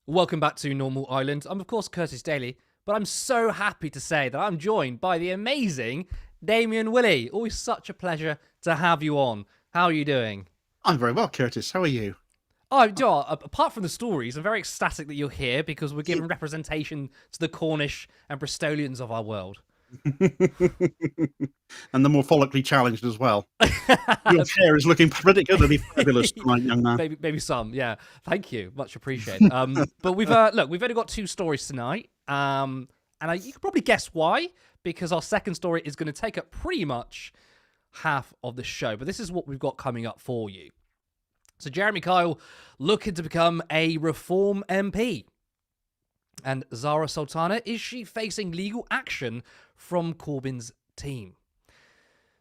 Welcome back to Normal Island. I'm, of course, Curtis Daly, but I'm so happy to say that I'm joined by the amazing Damien Willey. Always such a pleasure to have you on. How are you doing? I'm very well, Curtis. How are you? Oh, Joe, apart from the stories, I'm very ecstatic that you're here because we're giving representation to the Cornish and Bristolians of our world. And the more follically challenged as well. Your chair is looking particularly fabulous tonight, young man. Maybe some, yeah. Thank you, much appreciated. But we've we've only got two stories tonight, you can probably guess why, because our second story is going to take up pretty much half of the show. But this is what we've got coming up for you. So Jeremy Kyle looking to become a Reform MP. And Zarah Sultana, is she facing legal action from Corbyn's team?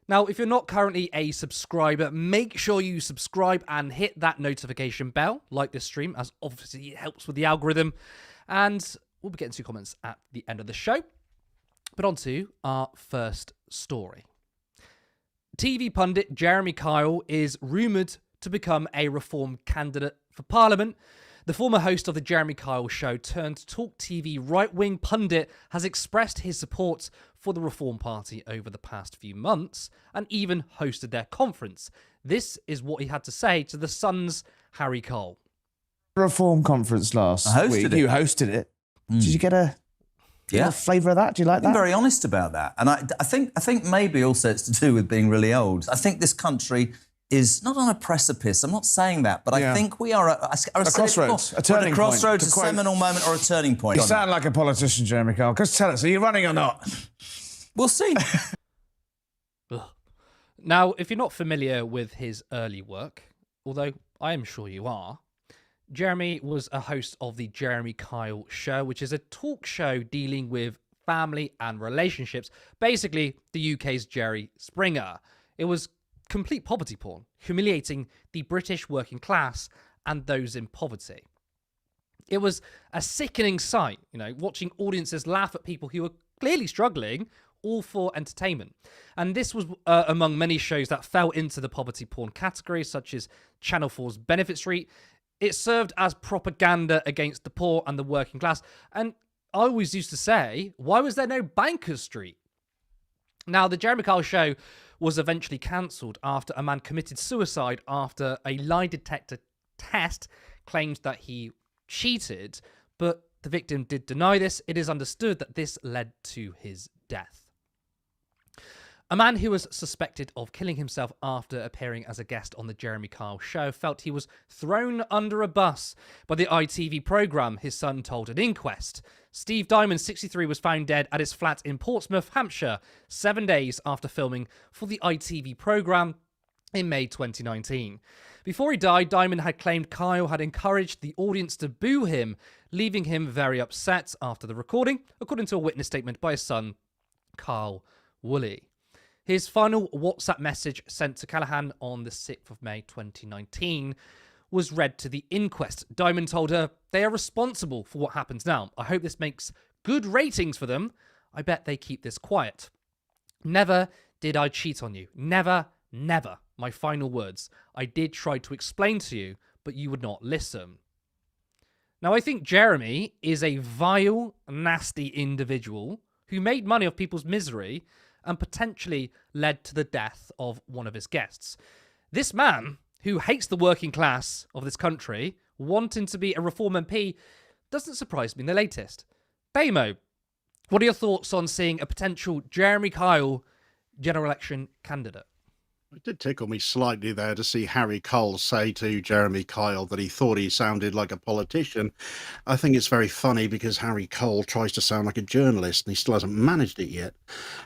Now, if you're not currently a subscriber, make sure you subscribe and hit that notification bell, like this stream, as obviously it helps with the algorithm. And we'll be getting to comments at the end of the show. But on to our first story. TV pundit Jeremy Kyle is rumoured to become a Reform candidate for Parliament. The former host of the Jeremy Kyle Show turned Talk TV right-wing pundit has expressed his support for the Reform Party over the past few months and even hosted their conference. This is what he had to say to The Sun's Harry Cole. Reform conference last week. You hosted it. Did you get a flavour of that? Do you like that? I'm very honest about that. And I think maybe also it's to do with being really old. I think this country is not on a precipice. I'm not saying that, but I think we are at a crossroads, a turning point. A crossroads, a seminal moment or a turning point. You sound like a politician, Jeremy Kyle. Just tell us, are you running or not? We'll see. Now, if you're not familiar with his early work, although I am sure you are, Jeremy was a host of the Jeremy Kyle Show, which is a talk show dealing with family and relationships. Basically, the UK's Jerry Springer. It was complete poverty porn, humiliating the British working class and those in poverty. It was a sickening sight, watching audiences laugh at people who were clearly struggling, all for entertainment. And this was among many shows that fell into the poverty porn category, such as Channel 4's Benefit Street. It served as propaganda against the poor and the working class. And I always used to say, why was there no Bankers Street? Now, the Jeremy Kyle Show was eventually cancelled after a man committed suicide after a lie detector test claimed that he cheated, but the victim did deny this. It is understood that this led to his death. A man who was suspected of killing himself after appearing as a guest on the Jeremy Kyle Show felt he was thrown under a bus by the ITV programme, his son told an inquest. Steve Diamond, 63, was found dead at his flat in Portsmouth, Hampshire, 7 days after filming for the ITV programme in May 2019. Before he died, Diamond had claimed Kyle had encouraged the audience to boo him, leaving him very upset after the recording, according to a witness statement by his son, Carl Willey. His final WhatsApp message sent to Callahan on the 6th of May 2019 was read to the inquest. Diamond told her, "They are responsible for what happens now. I hope this makes good ratings for them. I bet they keep this quiet. Never did I cheat on you. Never, never. My final words. I did try to explain to you, but you would not listen." Now, I think Jeremy is a vile, nasty individual who made money off people's misery and potentially led to the death of one of his guests. This man, who hates the working class of this country, wanting to be a Reform MP, doesn't surprise me in the latest. Damo, what are your thoughts on seeing a potential Jeremy Kyle general election candidate? It did tickle me slightly there to see Harry Cole say to Jeremy Kyle that he thought he sounded like a politician. I think it's very funny because Harry Cole tries to sound like a journalist and he still hasn't managed it yet.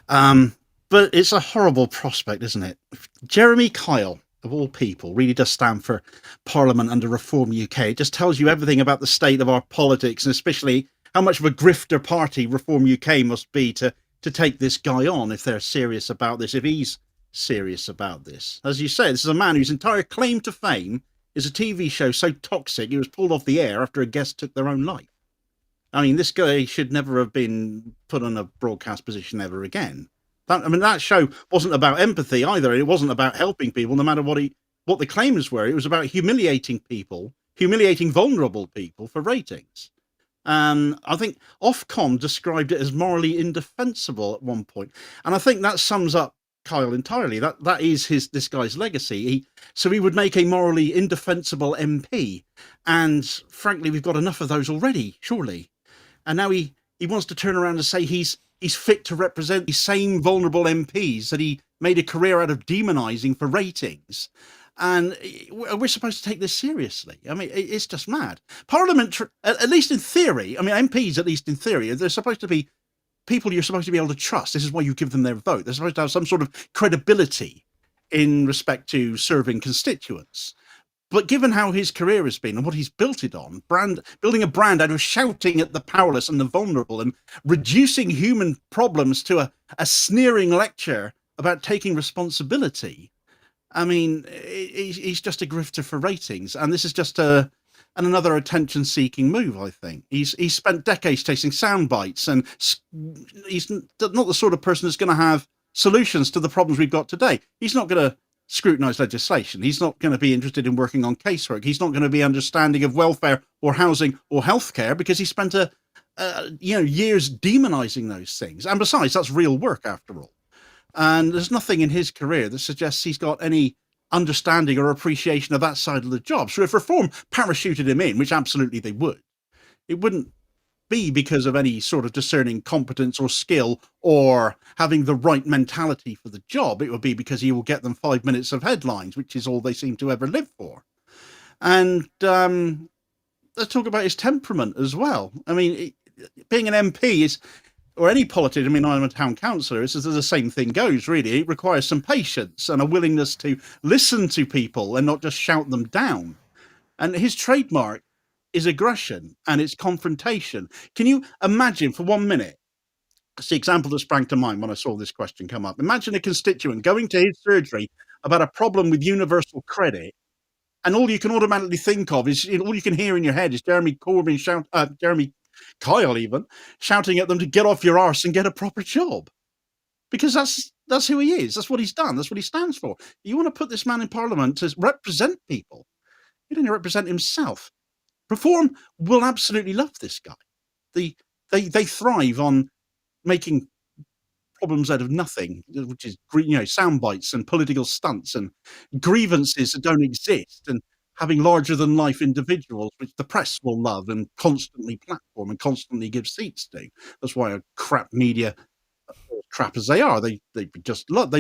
But it's a horrible prospect, isn't it? Jeremy Kyle, of all people, really does stand for Parliament under Reform UK. It just tells you everything about the state of our politics, and especially how much of a grifter party Reform UK must be to take this guy on if they're serious about this, if he's serious about this. As you say, this is a man whose entire claim to fame is a TV show so toxic it was pulled off the air after a guest took their own life. I mean, this guy should never have been put on a broadcast position ever again. That show wasn't about empathy either. It wasn't about helping people, no matter what the claims were. It was about humiliating people humiliating vulnerable people for ratings. I think Ofcom described it as morally indefensible at one point, and I think that sums up Kyle entirely. That is this guy's legacy. So he would make a morally indefensible MP, and frankly, we've got enough of those already, surely. And now he wants to turn around and say he's fit to represent the same vulnerable MPs that he made a career out of demonising for ratings. And we're supposed to take this seriously. I mean, it's just mad. Parliament, at least in theory, I mean, MPs, at least in theory, they're supposed to be people you're supposed to be able to trust. This is why you give them their vote. They're supposed to have some sort of credibility in respect to serving constituents. But given how his career has been and what he's built it on, building a brand out of shouting at the powerless and the vulnerable and reducing human problems to a sneering lecture about taking responsibility, I mean, he's just a grifter for ratings, and this is just another attention-seeking move. I think he's spent decades chasing sound bites, and he's not the sort of person that's going to have solutions to the problems we've got today. He's not going to scrutinise legislation. He's not going to be interested in working on casework. He's not going to be understanding of welfare or housing or healthcare because he spent years demonising those things. And besides, that's real work after all. And there's nothing in his career that suggests he's got any understanding or appreciation of that side of the job. So if reform parachuted him in, which absolutely they would, it wouldn't be because of any sort of discerning competence or skill or having the right mentality for the job. It would be because he will get them 5 minutes of headlines, which is all they seem to ever live for. And let's talk about his temperament as well. I mean, being an MP is... or any politician, I mean, I'm a town councillor, it's the same thing goes, really. It requires some patience and a willingness to listen to people and not just shout them down. And his trademark is aggression and it's confrontation. Can you imagine for 1 minute, it's the example that sprang to mind when I saw this question come up. Imagine a constituent going to his surgery about a problem with universal credit, and all you can automatically think of is, all you can hear in your head is Jeremy Corbyn Jeremy Kyle even shouting at them to get off your arse and get a proper job, because that's who he is. That's what he's done. That's what he stands for. You want to put this man in Parliament to represent people. He doesn't represent himself. Reform will absolutely love this guy. They thrive on making problems out of nothing, which is, sound bites and political stunts and grievances that don't exist, and having larger-than-life individuals, which the press will love and constantly platform and constantly give seats to. That's why a crap media, crap as they are, they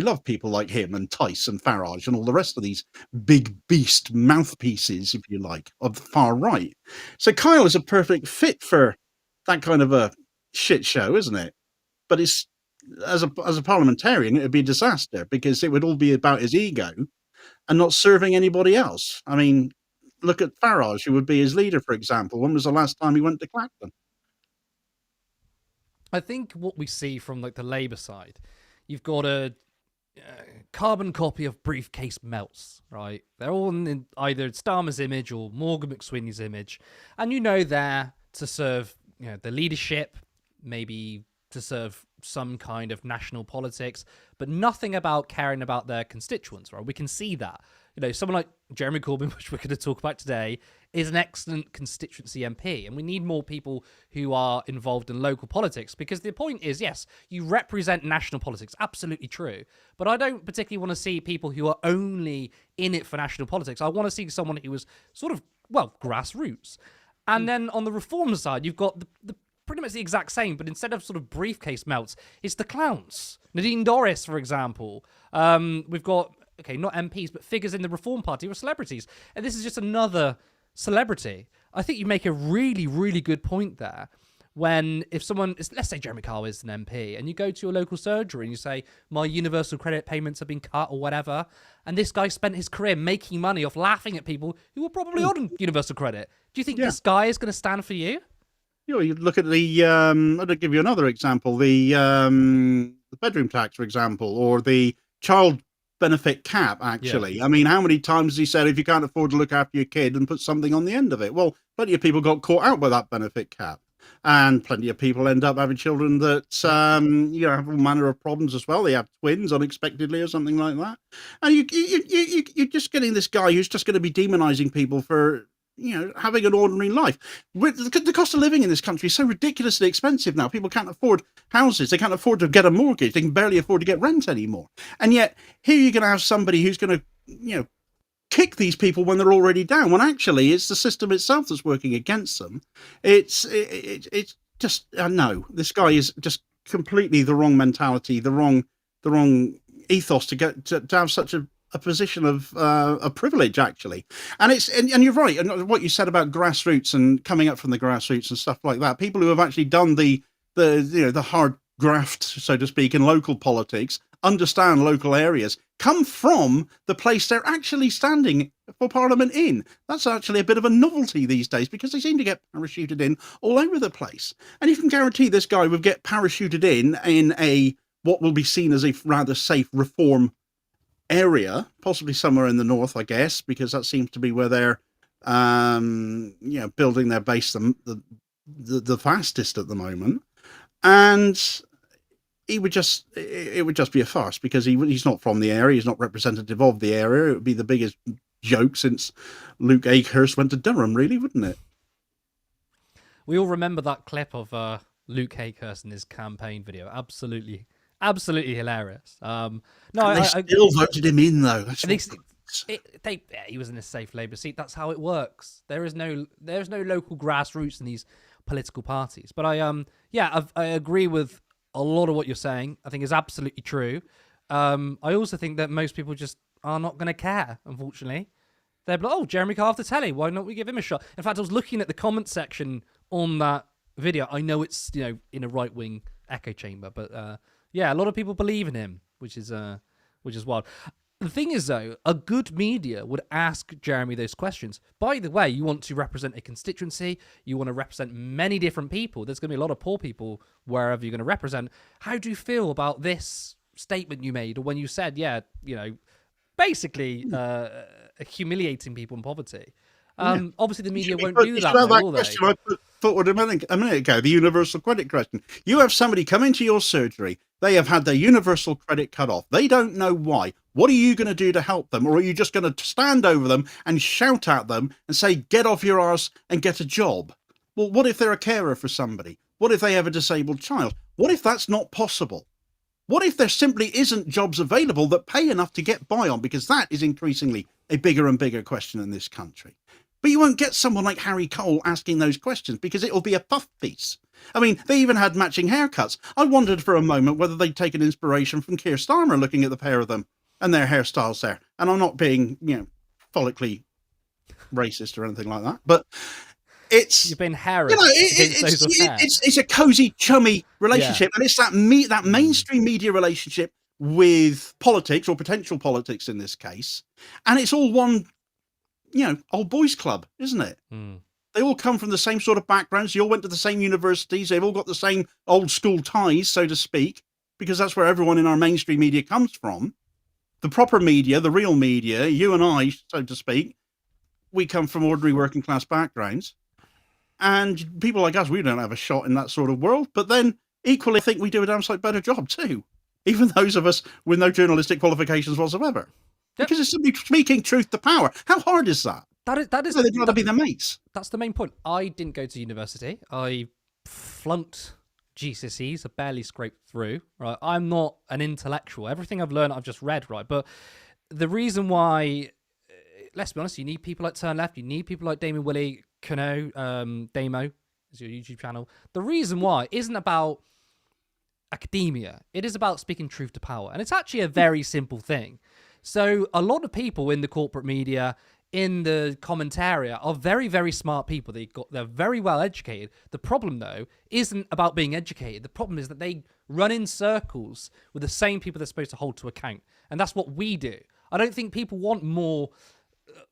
love people like him and Tice and Farage and all the rest of these big beast mouthpieces, if you like, of the far right. So Kyle is a perfect fit for that kind of a shit show, isn't it? But it's as a parliamentarian, it would be a disaster because it would all be about his ego and not serving anybody else. I mean, look at Farage, who would be his leader, for example. When was the last time he went to Clacton? I think what we see from the Labour side, you've got a carbon copy of Briefcase Melts, right? They're all in either Starmer's image or Morgan McSweeney's image, and they're to serve the leadership, maybe to serve some kind of national politics, but nothing about caring about their constituents, right? We can see that. Someone like Jeremy Corbyn, which we're going to talk about today, is an excellent constituency MP, and we need more people who are involved in local politics, because the point is, yes, you represent national politics, absolutely true, but I don't particularly want to see people who are only in it for national politics. I want to see someone who was sort of, grassroots. And then on the reform side, you've got the pretty much the exact same, but instead of sort of Briefcase Melts, it's the clowns. Nadine Dorries, for example. We've got, not MPs, but figures in the Reform Party or celebrities. And this is just another celebrity. I think you make a really, really good point there. If someone, let's say Jeremy Kyle is an MP, and you go to your local surgery and you say, my universal credit payments have been cut or whatever, and this guy spent his career making money off laughing at people who were probably on universal credit. Do you think this guy is going to stand for you? You look at I'll give you another example, the bedroom tax, for example, or the child benefit cap, actually. Yeah. I mean, how many times has he said, if you can't afford to look after your kid, and put something on the end of it? Well, plenty of people got caught out by that benefit cap. And plenty of people end up having children that, have all manner of problems as well. They have twins unexpectedly or something like that. And you're just getting this guy who's just going to be demonising people for having an ordinary life. The cost of living in this country is so ridiculously expensive now. People can't afford houses. They can't afford to get a mortgage. They can barely afford to get rent anymore. And yet here you're going to have somebody who's going to, kick these people when they're already down, when actually it's the system itself that's working against them. It's just, no, this guy is just completely the wrong mentality, the wrong ethos to have such a position of a privilege, actually. And and you're right. And what you said about grassroots and coming up from the grassroots and stuff like that, people who have actually done the hard graft, so to speak, in local politics, understand local areas, come from the place they're actually standing for Parliament in. That's actually a bit of a novelty these days, because they seem to get parachuted in all over the place. And you can guarantee this guy would get parachuted in a what will be seen as a rather safe reform area, possibly somewhere in the north, I guess, because that seems to be where they're building their base the fastest at the moment. And it would just be a farce, because he's not from the area, he's not representative of the area. It would be the biggest joke since Luke Akehurst went to Durham, really, wouldn't it? We all remember that clip of Luke Akehurst in his campaign video. Absolutely hilarious. They still voted him in, though. He was in a safe Labour seat. That's how it works. There's no local grassroots in these political parties. But I agree with a lot of what you're saying. I think is absolutely true. I also think that most people just are not going to care, unfortunately. They're like, oh, Jeremy Kyle off the telly, why not we give him a shot? In fact, I was looking at the comment section on that video. I know it's in a right-wing echo chamber, but a lot of people believe in him, which is wild. The thing is, though, a good media would ask Jeremy those questions. By the way, you want to represent a constituency, you want to represent many different people. There's going to be a lot of poor people wherever you're going to represent. How do you feel about this statement you made, or when you said, basically humiliating people in poverty? Obviously, the media won't do that, will they? I put forward a minute ago, the universal credit question. You have somebody come into your surgery. They have had their universal credit cut off. They don't know why. What are you going to do to help them? Or are you just going to stand over them and shout at them and say, get off your arse and get a job? Well, what if they're a carer for somebody? What if they have a disabled child? What if that's not possible? What if there simply isn't jobs available that pay enough to get by on? Because that is increasingly a bigger and bigger question in this country. But you won't get someone like Harry Cole asking those questions, because it'll be a puff piece. I mean, they even had matching haircuts. I wondered for a moment whether they'd taken inspiration from Keir Starmer, looking at the pair of them and their hairstyles there. And I'm not being, follically racist or anything like that, but it's... You've been harassed. It's a cozy, chummy relationship, and it's that mainstream media relationship with politics, or potential politics in this case, and it's all one... old boys club, isn't it? They all come from the same sort of backgrounds. They all went to the same universities. They've all got the same old school ties, so to speak, because that's where everyone in our mainstream media comes from. The proper media, the real media, you and I, so to speak, we come from ordinary working class backgrounds. And people like us, we don't have a shot in that sort of world. But then equally, I think we do a damn sight better job too. Even those of us with no journalistic qualifications whatsoever. Because it's simply speaking truth to power. How hard is that? That is. They'd rather be their mates. That's the main point. I didn't go to university. I flunked GCSEs. I barely scraped through. Right. I'm not an intellectual. Everything I've learned, I've just read. Right. But the reason why, let's be honest, you need people like Turn Left. You need people like Damien, Willey, Damo is your YouTube channel. The reason why isn't about academia. It is about speaking truth to power, and it's actually a very simple thing. So a lot of people in the corporate media, in the commentary, are very, very smart people. They're very well educated. The problem, though, isn't about being educated. The problem is that they run in circles with the same people they're supposed to hold to account. And that's what we do. I don't think people want more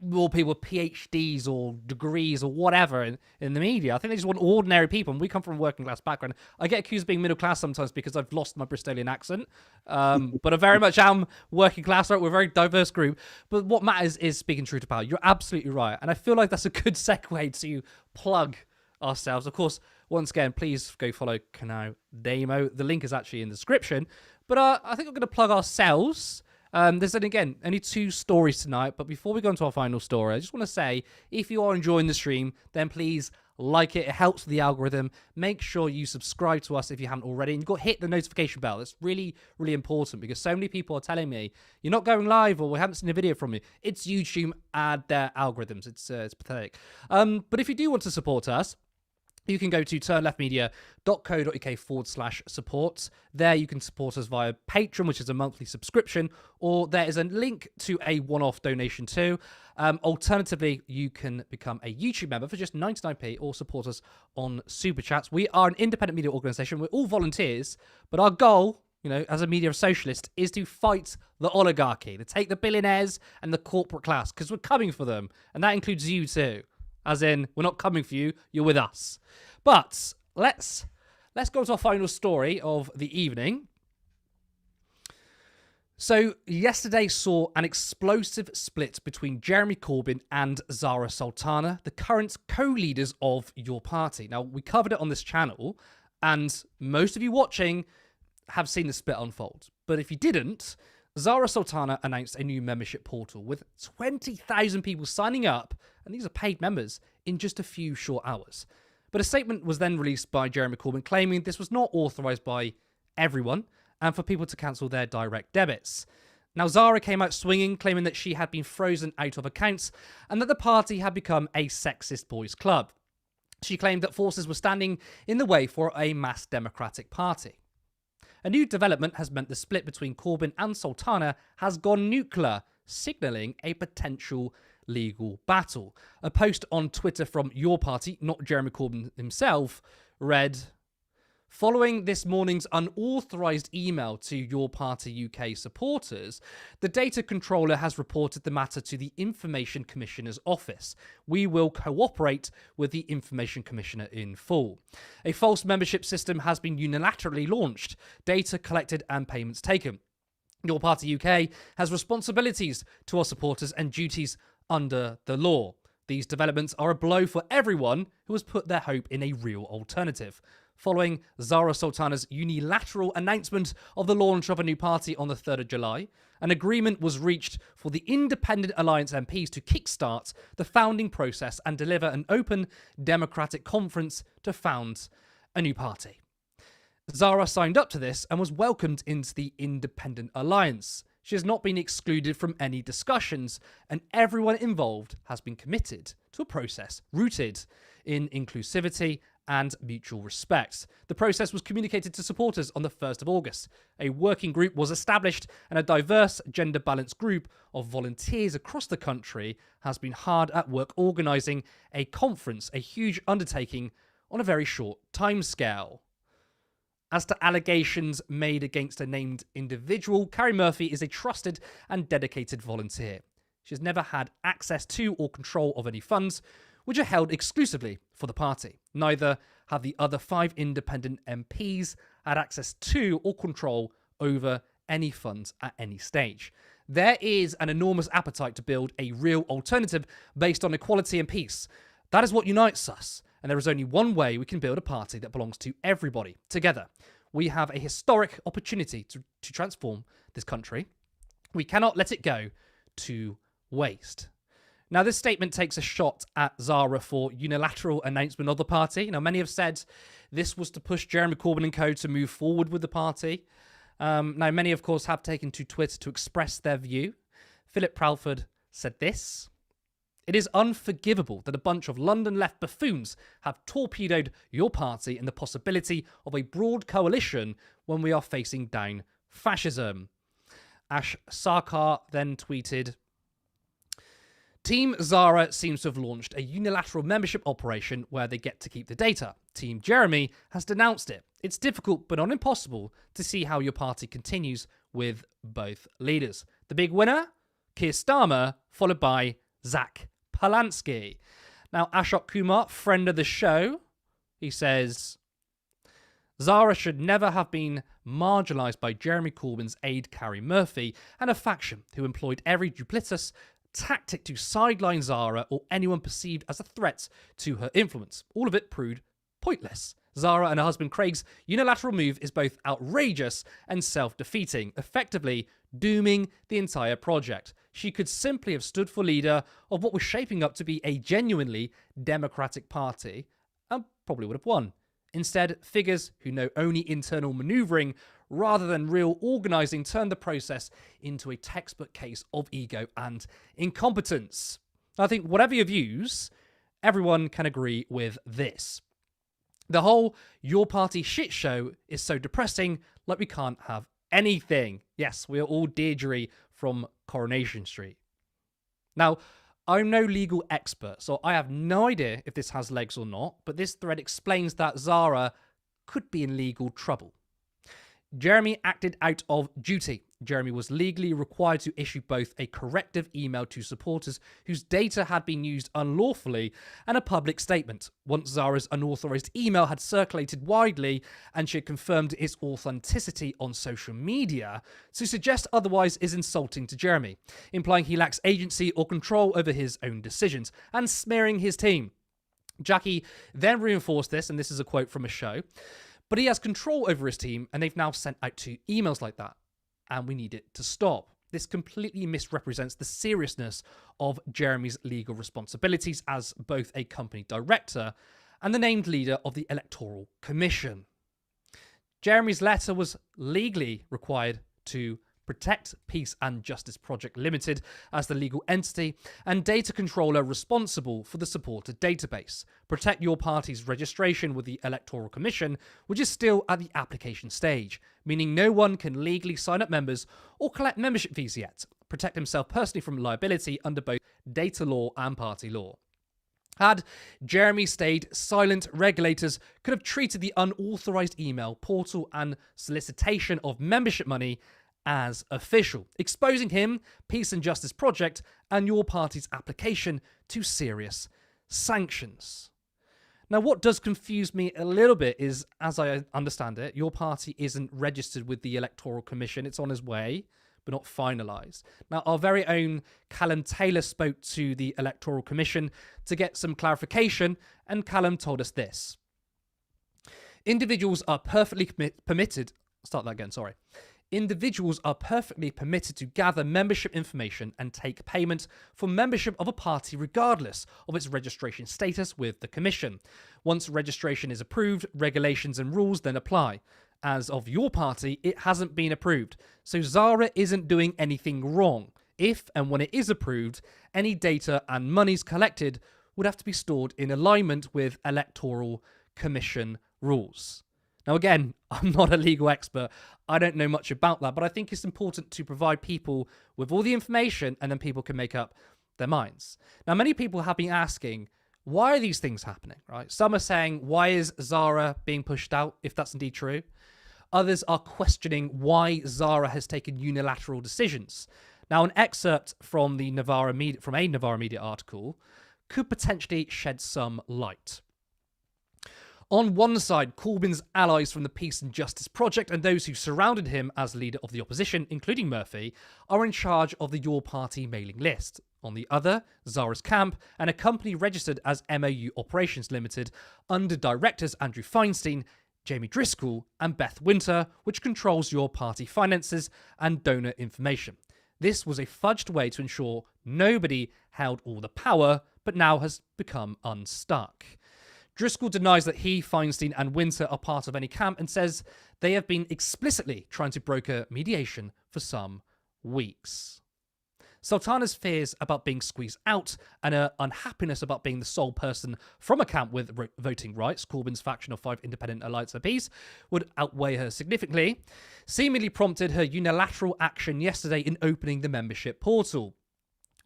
people with PhDs or degrees or whatever in the media. I think they just want ordinary people. And we come from a working class background. I get accused of being middle class sometimes because I've lost my Bristolian accent. But I very much am working class. Right? We're a very diverse group. But what matters is speaking truth to power. You're absolutely right. And I feel like that's a good segue to plug ourselves. Of course, once again, please go follow Canal Damo. The link is actually in the description. But I think we're going to plug ourselves. There's, again, only 2 stories tonight, but before we go into our final story, I just want to say, if you are enjoying the stream, then please like it. It helps with the algorithm. Make sure you subscribe to us if you haven't already, and you've got to hit the notification bell. That's really, really important, because so many people are telling me, you're not going live, or we haven't seen a video from you. It's YouTube and their algorithms. It's pathetic. But if you do want to support us, you can go to turnleftmedia.co.uk/support. There you can support us via Patreon, which is a monthly subscription, or there is a link to a one-off donation too. Alternatively, you can become a YouTube member for just 99p or support us on Super Chats. We are an independent media organisation. We're all volunteers, but our goal, as a media socialist, is to fight the oligarchy, to take the billionaires and the corporate class, because we're coming for them, and that includes you too. As in, we're not coming for you, you're with us. But let's go to our final story of the evening. So yesterday saw an explosive split between Jeremy Corbyn and Zarah Sultana, the current co-leaders of your party. Now, we covered it on this channel, and most of you watching have seen the split unfold. But if you didn't, Zarah Sultana announced a new membership portal with 20,000 people signing up, and these are paid members, in just a few short hours. But a statement was then released by Jeremy Corbyn claiming this was not authorised by everyone and for people to cancel their direct debits. Now, Zarah came out swinging, claiming that she had been frozen out of accounts and that the party had become a sexist boys' club. She claimed that forces were standing in the way for a mass democratic party. A new development has meant the split between Corbyn and Sultana has gone nuclear, signalling a potential legal battle. A post on Twitter from your party, not Jeremy Corbyn himself, read, "Following this morning's unauthorised email to your party UK supporters, the data controller has reported the matter to the Information Commissioner's office. We will cooperate with the Information Commissioner in full. A false membership system has been unilaterally launched, data collected and payments taken. Your party UK has responsibilities to our supporters and duties under the law. These developments are a blow for everyone who has put their hope in a real alternative." Following Zarah Sultana's unilateral announcement of the launch of a new party on the 3rd of July, an agreement was reached for the Independent Alliance MPs to kickstart the founding process and deliver an open democratic conference to found a new party. Zarah signed up to this and was welcomed into the Independent Alliance. She has not been excluded from any discussions, and everyone involved has been committed to a process rooted in inclusivity and mutual respect. The process was communicated to supporters on the 1st of August. A working group was established, and a diverse, gender-balanced group of volunteers across the country has been hard at work organising a conference, a huge undertaking on a very short timescale. As to allegations made against a named individual, Carrie Murphy is a trusted and dedicated volunteer. She has never had access to or control of any funds, which are held exclusively for the party. Neither have the other 5 independent MPs had access to or control over any funds at any stage. There is an enormous appetite to build a real alternative based on equality and peace. That is what unites us. And there is only one way we can build a party that belongs to everybody, together. We have a historic opportunity to transform this country. We cannot let it go to waste. Now, this statement takes a shot at Zarah for unilateral announcement of the party. Now, many have said this was to push Jeremy Corbyn and co to move forward with the party. Now, many, of course, have taken to Twitter to express their view. Philip Pralford said this: "It is unforgivable that a bunch of London left buffoons have torpedoed your party and the possibility of a broad coalition when we are facing down fascism." Ash Sarkar then tweeted, "Team Zarah seems to have launched a unilateral membership operation where they get to keep the data. Team Jeremy has denounced it. It's difficult but not impossible to see how your party continues with both leaders. The big winner? Keir Starmer, followed by Zach Palansky." Now, Ashok Kumar, friend of the show, he says, "Zarah should never have been marginalised by Jeremy Corbyn's aide Carrie Murphy and a faction who employed every duplicitous tactic to sideline Zarah or anyone perceived as a threat to her influence. All of it proved pointless. Zarah and her husband Craig's unilateral move is both outrageous and self-defeating, effectively dooming the entire project. She could simply have stood for leader of what was shaping up to be a genuinely democratic party and probably would have won. Instead, figures who know only internal manoeuvring rather than real organising turned the process into a textbook case of ego and incompetence. I think whatever your views, everyone can agree with this. The whole your party shit show is so depressing, like we can't have anything. Yes, we are all Deirdre from Coronation Street. Now, I'm no legal expert, so I have no idea if this has legs or not, but this thread explains that Zarah could be in legal trouble. Jeremy acted out of duty. Jeremy was legally required to issue both a corrective email to supporters whose data had been used unlawfully and a public statement. Once Zarah's unauthorized email had circulated widely and she had confirmed its authenticity on social media, to suggest otherwise is insulting to Jeremy, implying he lacks agency or control over his own decisions and smearing his team. Jackie then reinforced this, and this is a quote from a show, but he has control over his team and they've now sent out 2 emails like that. And we need it to stop. This completely misrepresents the seriousness of Jeremy's legal responsibilities as both a company director and the named leader of the Electoral Commission. Jeremy's letter was legally required to protect Peace and Justice Project Limited as the legal entity and data controller responsible for the supporter database, protect your party's registration with the Electoral Commission, which is still at the application stage, meaning no one can legally sign up members or collect membership fees yet, protect himself personally from liability under both data law and party law. Had Jeremy stayed silent, regulators could have treated the unauthorized email, portal and solicitation of membership money as official, exposing him, Peace and Justice Project, and your party's application to serious sanctions. Now, what does confuse me a little bit is, as I understand it, your party isn't registered with the Electoral Commission. It's on its way, but not finalised. Now, our very own Callum Taylor spoke to the Electoral Commission to get some clarification, and Callum told us this. Individuals are perfectly permitted... Start that again, sorry. Individuals are perfectly permitted to gather membership information and take payment for membership of a party regardless of its registration status with the Commission. Once registration is approved, regulations and rules then apply. As of your party, it hasn't been approved, so Zarah isn't doing anything wrong. If and when it is approved, any data and monies collected would have to be stored in alignment with Electoral Commission rules. Now, again, I'm not a legal expert. I don't know much about that, but I think it's important to provide people with all the information and then people can make up their minds. Now, many people have been asking, why are these things happening, right? Some are saying, why is Zarah being pushed out, if that's indeed true? Others are questioning why Zarah has taken unilateral decisions. Now, an excerpt from a Novara Media article could potentially shed some light. On one side, Corbyn's allies from the Peace and Justice Project and those who surrounded him as leader of the opposition, including Murphy, are in charge of the Your Party mailing list. On the other, Zarah's camp and a company registered as MOU Operations Limited under directors Andrew Feinstein, Jamie Driscoll and Beth Winter, which controls Your Party finances and donor information. This was a fudged way to ensure nobody held all the power, but now has become unstuck. Driscoll denies that he, Feinstein and Winter are part of any camp and says they have been explicitly trying to broker mediation for some weeks. Sultana's fears about being squeezed out and her unhappiness about being the sole person from a camp with voting rights, Corbyn's faction of 5 independent alliance MPs, would outweigh her significantly, seemingly prompted her unilateral action yesterday in opening the membership portal.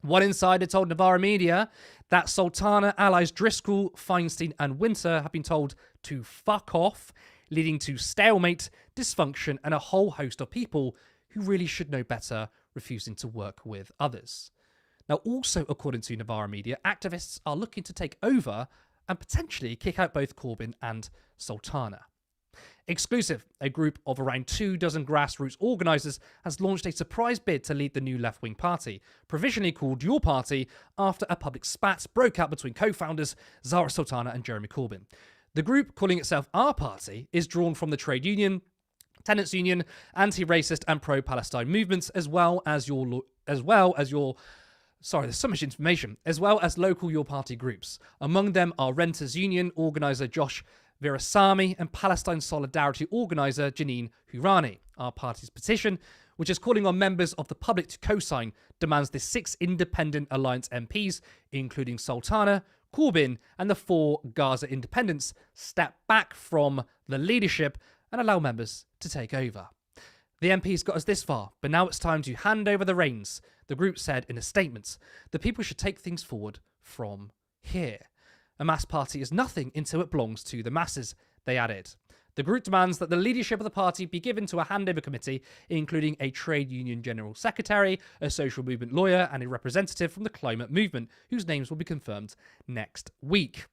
One insider told Novara Media that Sultana allies Driscoll, Feinstein and Winter have been told to fuck off, leading to stalemate, dysfunction and a whole host of people who really should know better refusing to work with others. Now, also according to Novara Media, activists are looking to take over and potentially kick out both Corbyn and Sultana. Exclusive, a group of around 24 grassroots organisers has launched a surprise bid to lead the new left-wing party, provisionally called Your Party, after a public spat broke out between co-founders Zarah Sultana and Jeremy Corbyn. The group, calling itself Our Party, is drawn from the trade union tenants union, anti-racist and pro-Palestine movements, as well as your sorry, there's so much information, as well as local Your Party groups. Among them are Renters Union organiser Josh Virasamy and Palestine Solidarity organiser Janine Hurani. Our party's petition, which is calling on members of the public to co-sign, demands the 6 independent alliance MPs, including Sultana, Corbyn and the 4 Gaza independents, step back from the leadership and allow members to take over. The MPs got us this far, but now it's time to hand over the reins, the group said in a statement. The people should take things forward from here. A mass party is nothing until it belongs to the masses, they added. The group demands that the leadership of the party be given to a handover committee, including a trade union general secretary, a social movement lawyer, and a representative from the climate movement, whose names will be confirmed next week.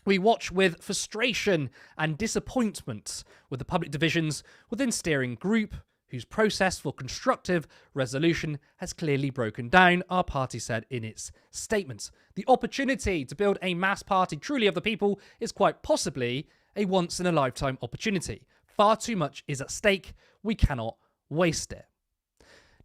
We watch with frustration and disappointment with the public divisions within steering group, whose process for constructive resolution has clearly broken down, our party said in its statement. The opportunity to build a mass party truly of the people is quite possibly a once-in-a-lifetime opportunity. Far too much is at stake. We cannot waste it.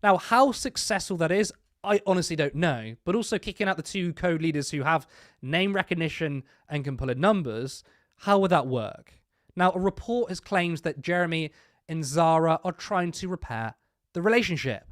Now, how successful that is, I honestly don't know, but also kicking out the 2 co-leaders who have name recognition and can pull in numbers, how would that work? Now, a report has claimed that Jeremy and Zarah are trying to repair the relationship.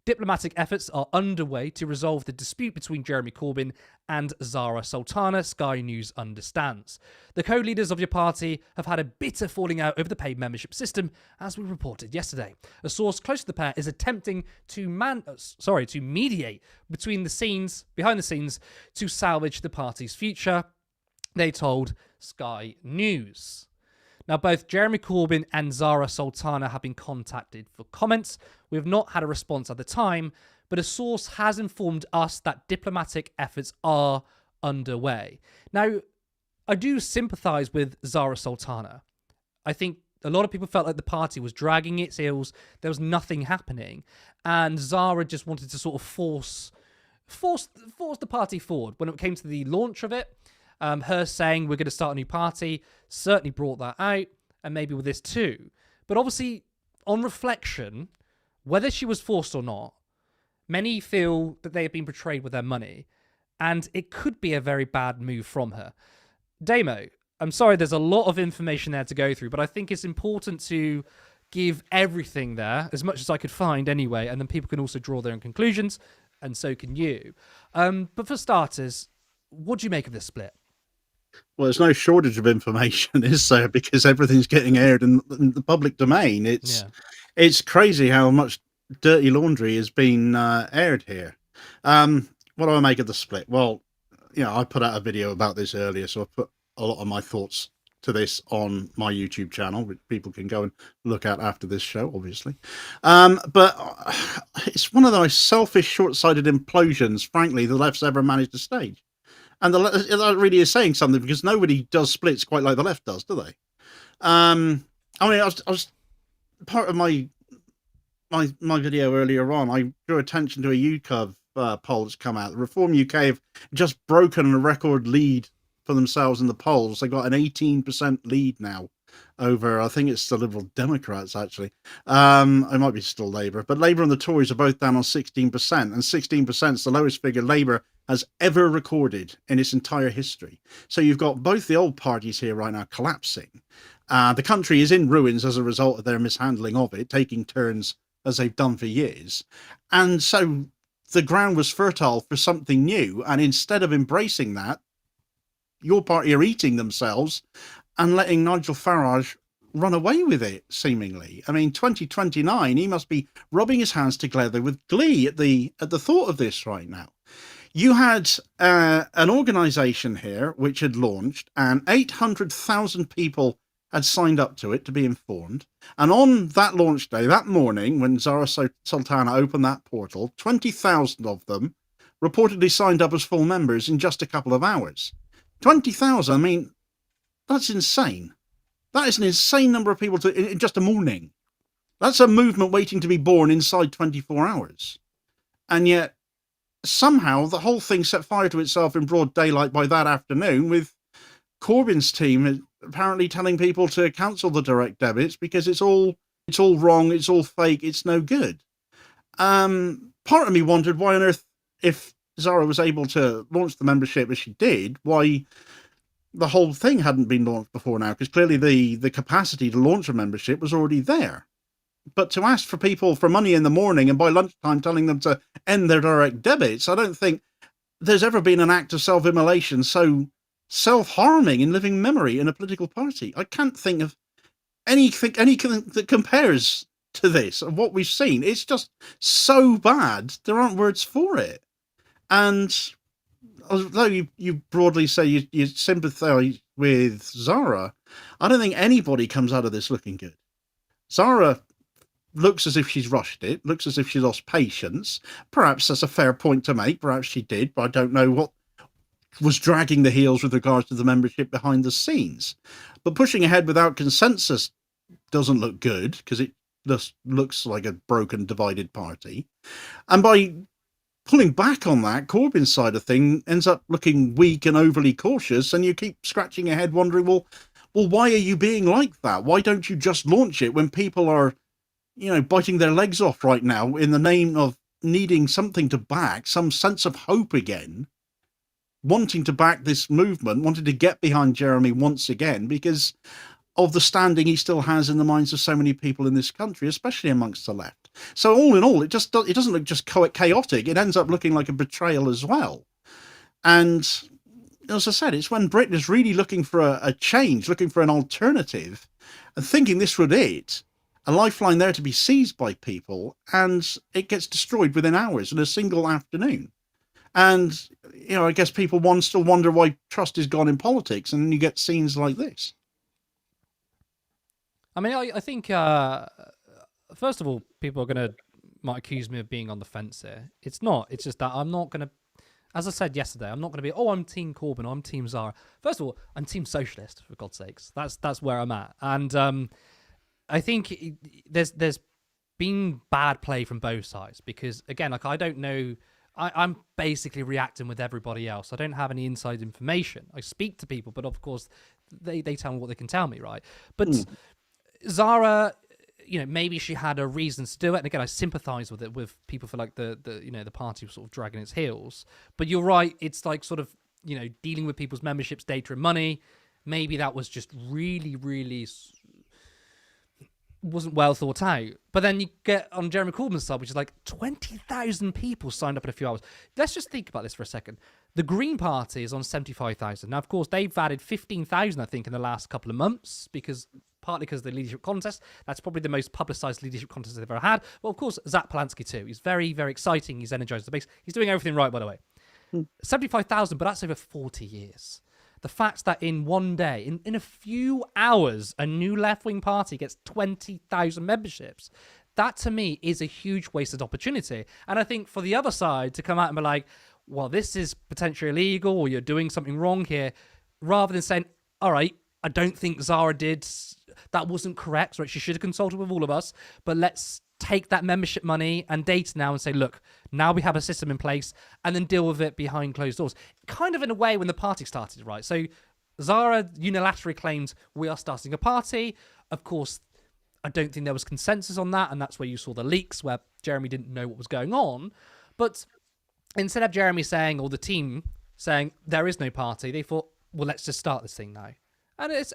Diplomatic efforts are underway to resolve the dispute between Jeremy Corbyn and Zarah Sultana, Sky News understands. The co-leaders of your party have had a bitter falling out over the paid membership system, as we reported yesterday. A source close to the pair is attempting to mediate behind the scenes, to salvage the party's future, they told Sky News. Now, both Jeremy Corbyn and Zarah Sultana have been contacted for comments. We have not had a response at the time, but a source has informed us that diplomatic efforts are underway. Now, I do sympathise with Zarah Sultana. I think a lot of people felt like the party was dragging its heels. There was nothing happening. And Zarah just wanted to sort of force the party forward. When it came to the launch of it, her saying we're going to start a new party certainly brought that out, and maybe with this too. But obviously, on reflection, whether she was forced or not, many feel that they have been betrayed with their money, and it could be a very bad move from her. Damo, I'm sorry, there's a lot of information there to go through, but I think it's important to give everything there, as much as I could find anyway, and then people can also draw their own conclusions, and so can you. But for starters, what do you make of this split? Well, there's no shortage of information, is there? Because everything's getting aired in the public domain. It's crazy how much dirty laundry has been aired here. What do I make of the split? Well, I put out a video about this earlier, so I put a lot of my thoughts to this on my YouTube channel, which people can go and look at after this show, obviously. But it's one of the most selfish, short-sighted implosions, frankly, the left's ever managed to stage. And that really is saying something, because nobody does splits quite like the left does, do they? I was part of my video earlier on. I drew attention to a YouGov poll that's come out. The Reform UK have just broken a record lead for themselves in the polls. They got an 18% lead now over, I think it's the Liberal Democrats, actually. It might be still Labour, but Labour and the Tories are both down on 16%, and 16% is the lowest figure Labour has ever recorded in its entire history. So you've got both the old parties here right now collapsing. The country is in ruins as a result of their mishandling of it, taking turns as they've done for years. And so the ground was fertile for something new, and instead of embracing that, your party are eating themselves and letting Nigel Farage run away with it, seemingly. I mean, 2029, he must be rubbing his hands together with glee at the thought of this right now. You had an organisation here which had launched, and 800,000 people had signed up to it to be informed. And on that launch day, that morning, when Zarah Sultana opened that portal, 20,000 of them reportedly signed up as full members in just a couple of hours. 20,000, I mean, that's insane. That is an insane number of people in just a morning. That's a movement waiting to be born inside 24 hours. And yet, somehow, the whole thing set fire to itself in broad daylight by that afternoon, with Corbyn's team apparently telling people to cancel the direct debits because it's all wrong, it's all fake, it's no good. Part of me wondered why on earth, if Zarah was able to launch the membership as she did, why the whole thing hadn't been launched before now, because clearly the capacity to launch a membership was already there. But to ask for people for money in the morning and by lunchtime telling them to end their direct debits, I don't think there's ever been an act of self-immolation so self-harming in living memory in a political party. I can't think of anything that compares to this, of what we've seen. It's just so bad, there aren't words for it. And although you broadly say you sympathise with Zarah, I don't think anybody comes out of this looking good. Zarah looks as if she's rushed it, looks as if she lost patience. Perhaps that's a fair point to make, perhaps she did, but I don't know what was dragging the heels with regards to the membership behind the scenes. But pushing ahead without consensus doesn't look good, because it just looks like a broken, divided party. And by pulling back on that, Corbyn's side of thing ends up looking weak and overly cautious, and you keep scratching your head wondering, well, why are you being like that? Why don't you just launch it when people are, biting their legs off right now in the name of needing something to back, some sense of hope again, wanting to back this movement, wanting to get behind Jeremy once again because of the standing he still has in the minds of so many people in this country, especially amongst the left. So all in all, it doesn't look just chaotic. It ends up looking like a betrayal as well. And as I said, it's when Britain is really looking for a change, looking for an alternative, and thinking this would it, a lifeline there to be seized by people, and it gets destroyed within hours in a single afternoon. And, I guess people still wonder why trust is gone in politics, and then you get scenes like this. I mean, I think, first of all, people might accuse me of being on the fence here. It's not. It's just that I'm not going to, as I said yesterday, I'm not going to be, I'm Team Corbyn, I'm Team Zarah. First of all, I'm Team Socialist, for God's sakes. That's where I'm at. And I think there's been bad play from both sides because, again, I don't know. I'm basically reacting with everybody else. I don't have any inside information. I speak to people, but of course, they tell me what they can tell me, right? But Zarah, maybe she had a reason to do it. And again, I sympathise with it, with people for like the party sort of dragging its heels. But you're right. It's like sort of, dealing with people's memberships, data and money. Maybe that was just really, really wasn't well thought out. But then you get on Jeremy Corbyn's side, which is like 20,000 people signed up in a few hours. Let's just think about this for a second. The Green Party is on 75,000. Now, of course, they've added 15,000, I think, in the last couple of months, partly because of the leadership contest. That's probably the most publicised leadership contest they've ever had. Well, of course, Zach Polanski too. He's very, very exciting. He's energised the base. He's doing everything right, by the way. 75,000, but that's over 40 years. The fact that in one day, in a few hours, a new left-wing party gets 20,000 memberships, that to me is a huge wasted opportunity. And I think for the other side to come out and be like, well, this is potentially illegal or you're doing something wrong here, rather than saying, all right, I don't think Zarah did, that wasn't correct, right? She should have consulted with all of us, but let's take that membership money and data now and say, look, now we have a system in place, and then deal with it behind closed doors. Kind of in a way when the party started, right? So Zarah unilaterally claimed, we are starting a party. Of course, I don't think there was consensus on that, and that's where you saw the leaks where Jeremy didn't know what was going on. But instead of Jeremy saying, or the team saying, there is no party, they thought, well, let's just start this thing now. And it's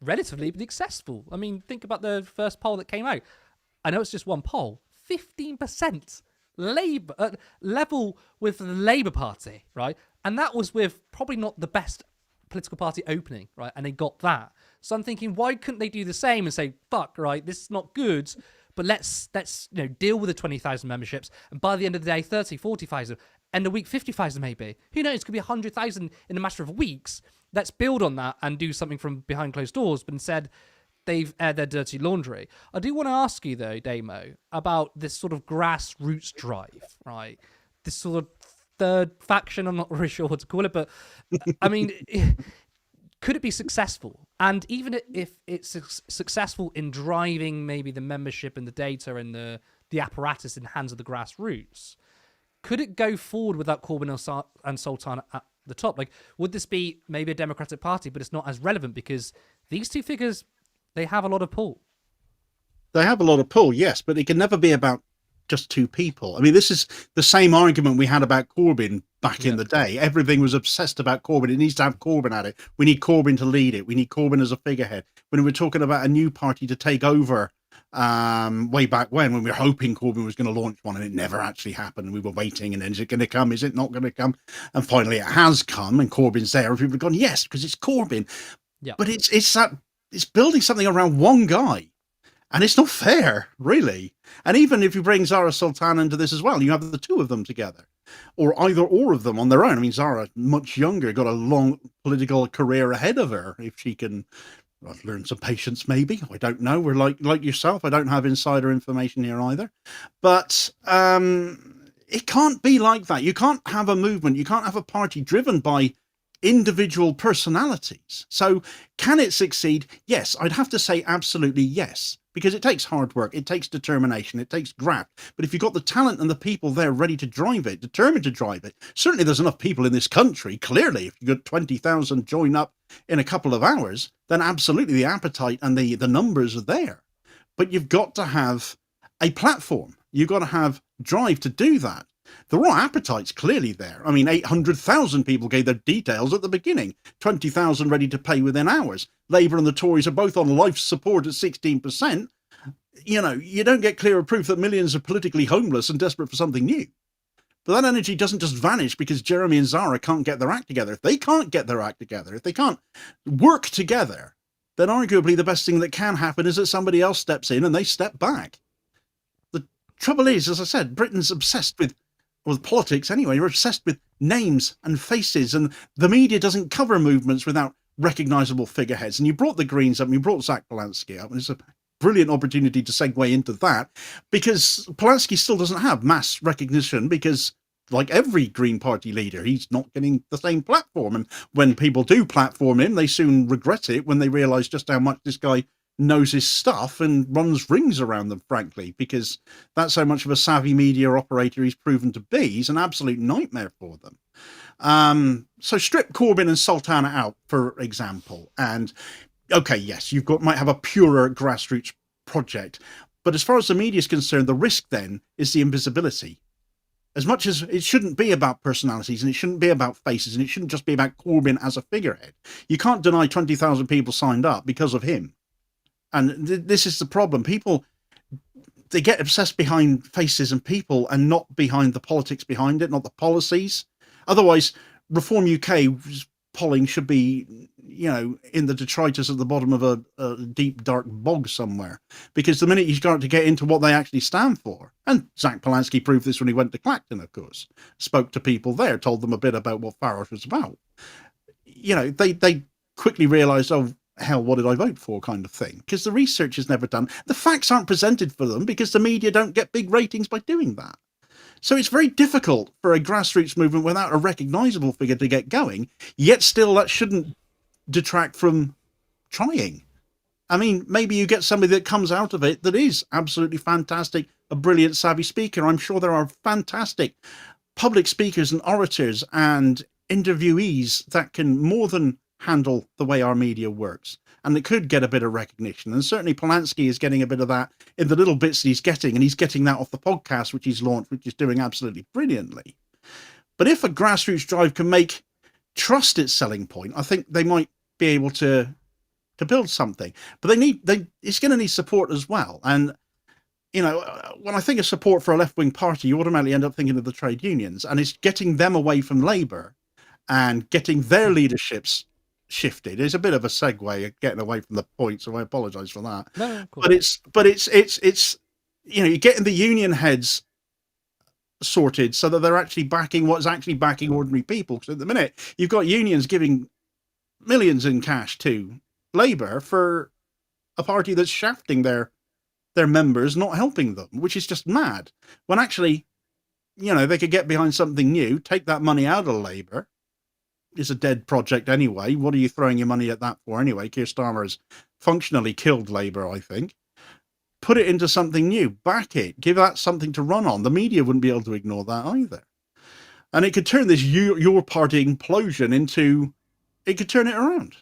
relatively successful. I mean, think about the first poll that came out. I know it's just one poll. 15% Labour level with the Labour Party, right? And that was with probably not the best political party opening, right? And they got that. So I'm thinking, why couldn't they do the same and say, fuck, right? This is not good, but let's deal with the 20,000 memberships. And by the end of the day, 30, 40,000, and a week 50,000 maybe. Who knows? It could be 100,000 in a matter of weeks. Let's build on that and do something from behind closed doors. But instead, they've aired their dirty laundry. I do want to ask you, though, Damo, about this sort of grassroots drive, right? This sort of third faction, I'm not really sure what to call it, but I mean, could it be successful? And even if it's successful in driving maybe the membership and the data and the apparatus in the hands of the grassroots, could it go forward without Corbyn and Sultana at the top? Like, would this be maybe a Democratic Party, but it's not as relevant because These two figures, they have a lot of pull. They have a lot of pull, yes, but it can never be about just two people. I mean, this is the same argument we had about Corbyn back in the day. Everything was obsessed about Corbyn. It needs to have Corbyn at it. We need Corbyn to lead it. We need Corbyn as a figurehead. When we're talking about a new party to take over, way back when we were hoping Corbyn was going to launch one, and it never actually happened. We were waiting, and then is it going to come? Is it not going to come? And finally it has come, and Corbyn's there, and people have gone, yes, because it's Corbyn. Yeah. But it's building something around one guy. And it's not fair, really. And even if you bring Zarah Sultana into this as well, you have the two of them together, or either or of them on their own. I mean, Zarah, much younger, got a long political career ahead of her. If she can learn some patience, maybe. I don't know. We're like yourself. I don't have insider information here either. But it can't be like that. You can't have a movement. You can't have a party driven by individual personalities. So can it succeed? Yes, I'd have to say absolutely yes, because it takes hard work, it takes determination, it takes graft. But if you've got the talent and the people there ready to drive it, determined to drive it, certainly there's enough people in this country, clearly, if you've got 20,000 join up in a couple of hours, then absolutely the appetite and the numbers are there. But you've got to have a platform. You've got to have drive to do that. The raw appetite's clearly there. I mean, 800,000 people gave their details at the beginning, 20,000 ready to pay within hours. Labour and the Tories are both on life support at 16%. You know, you don't get clearer proof that millions are politically homeless and desperate for something new. But that energy doesn't just vanish because Jeremy and Zarah can't get their act together. If they can't get their act together, if they can't work together, then arguably the best thing that can happen is that somebody else steps in and they step back. The trouble is, as I said, Britain's obsessed with politics anyway. You're obsessed with names and faces, and the media doesn't cover movements without recognisable figureheads. And you brought the Greens up, and you brought Zach Polanski up, and it's a brilliant opportunity to segue into that, because Polanski still doesn't have mass recognition because, like every Green Party leader, he's not getting the same platform. And when people do platform him, they soon regret it when they realise just how much this guy knows his stuff and runs rings around them, frankly, because that's how much of a savvy media operator he's proven to be. He's an absolute nightmare for them. So strip Corbyn and Sultana out, for example, and okay, yes, might have a purer grassroots project, but as far as the media is concerned, the risk then is the invisibility. As much as it shouldn't be about personalities and it shouldn't be about faces and it shouldn't just be about Corbyn as a figurehead, you can't deny 20,000 people signed up because of him. And this is the problem. People, they get obsessed behind faces and people and not behind the politics behind it, not the policies. Otherwise, Reform UK's polling should be, in the detritus at the bottom of a deep, dark bog somewhere. Because the minute you start to get into what they actually stand for, and Zach Polanski proved this when he went to Clacton, of course, spoke to people there, told them a bit about what Farage was about. They quickly realised, oh, hell, what did I vote for, kind of thing, because the research is never done. The facts aren't presented for them because the media don't get big ratings by doing that. So it's very difficult for a grassroots movement without a recognisable figure to get going, yet still that shouldn't detract from trying. I mean, maybe you get somebody that comes out of it that is absolutely fantastic, a brilliant, savvy speaker. I'm sure there are fantastic public speakers and orators and interviewees that can more than handle the way our media works, and it could get a bit of recognition. And certainly Polanski is getting a bit of that in the little bits that he's getting, and he's getting that off the podcast which he's launched, which is doing absolutely brilliantly. But if a grassroots drive can make trust its selling point, I think they might be able to build something. But it's going to need support as well. And when I think of support for a left-wing party, you automatically end up thinking of the trade unions, and it's getting them away from Labour and getting their leaderships shifted. It's a bit of a segue getting away from the point, so I apologise for that. No, of course. But it's you're getting the union heads sorted so that they're actually backing what's actually backing ordinary people. Because at the minute you've got unions giving millions in cash to Labour for a party that's shafting their members, not helping them, which is just mad. When actually, they could get behind something new, take that money out of Labour. It's a dead project anyway. What are you throwing your money at that for anyway? Keir Starmer has functionally killed Labour, I think. Put it into something new. Back it. Give that something to run on. The media wouldn't be able to ignore that either. And it could turn this your party implosion into... It could turn it around.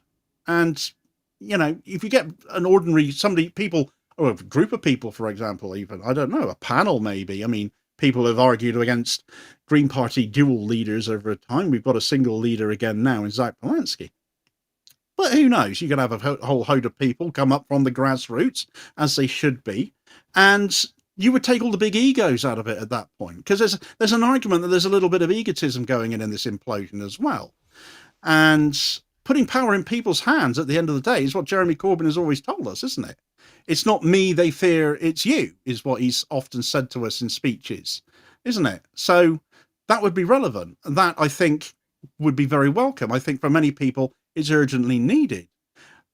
And if you get an ordinary people, or a group of people, for example, even, I don't know, a panel maybe. I mean, people have argued against Green Party dual leaders over time. We've got a single leader again now in Zach Polanski. But who knows? You can have a whole host of people come up from the grassroots, as they should be, and you would take all the big egos out of it at that point, because there's an argument that there's a little bit of egotism going in this implosion as well. And putting power in people's hands at the end of the day is what Jeremy Corbyn has always told us, isn't it? It's not me they fear, it's you, is what he's often said to us in speeches, isn't it? So that would be relevant. And that, I think, would be very welcome. I think for many people, it's urgently needed.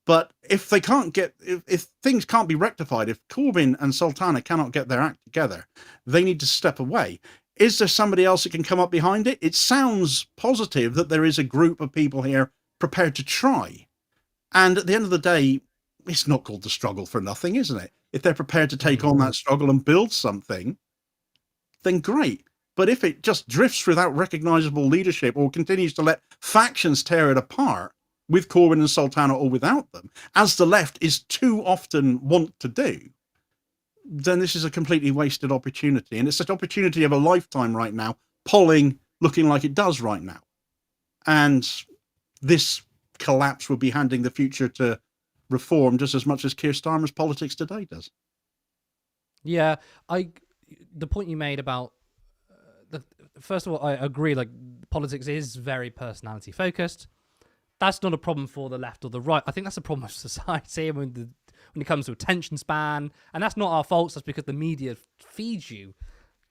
But if things can't be rectified, if Corbyn and Sultana cannot get their act together, they need to step away. Is there somebody else that can come up behind it? It sounds positive that there is a group of people here prepared to try. And at the end of the day, it's not called the struggle for nothing, isn't it? If they're prepared to take on that struggle and build something, then great. But if it just drifts without recognizable leadership, or continues to let factions tear it apart, with Corbyn and Sultana or without them, as the left is too often want to do, then this is a completely wasted opportunity. And it's an opportunity of a lifetime right now, polling looking like it does right now. And this collapse will be handing the future to reform just as much as Keir Starmer's politics today does. Yeah, the point you made about first of all, I agree. Like, politics is very personality focused. That's not a problem for the left or the right. I think that's a problem with society when it comes to attention span, and that's not our fault. That's because the media feeds you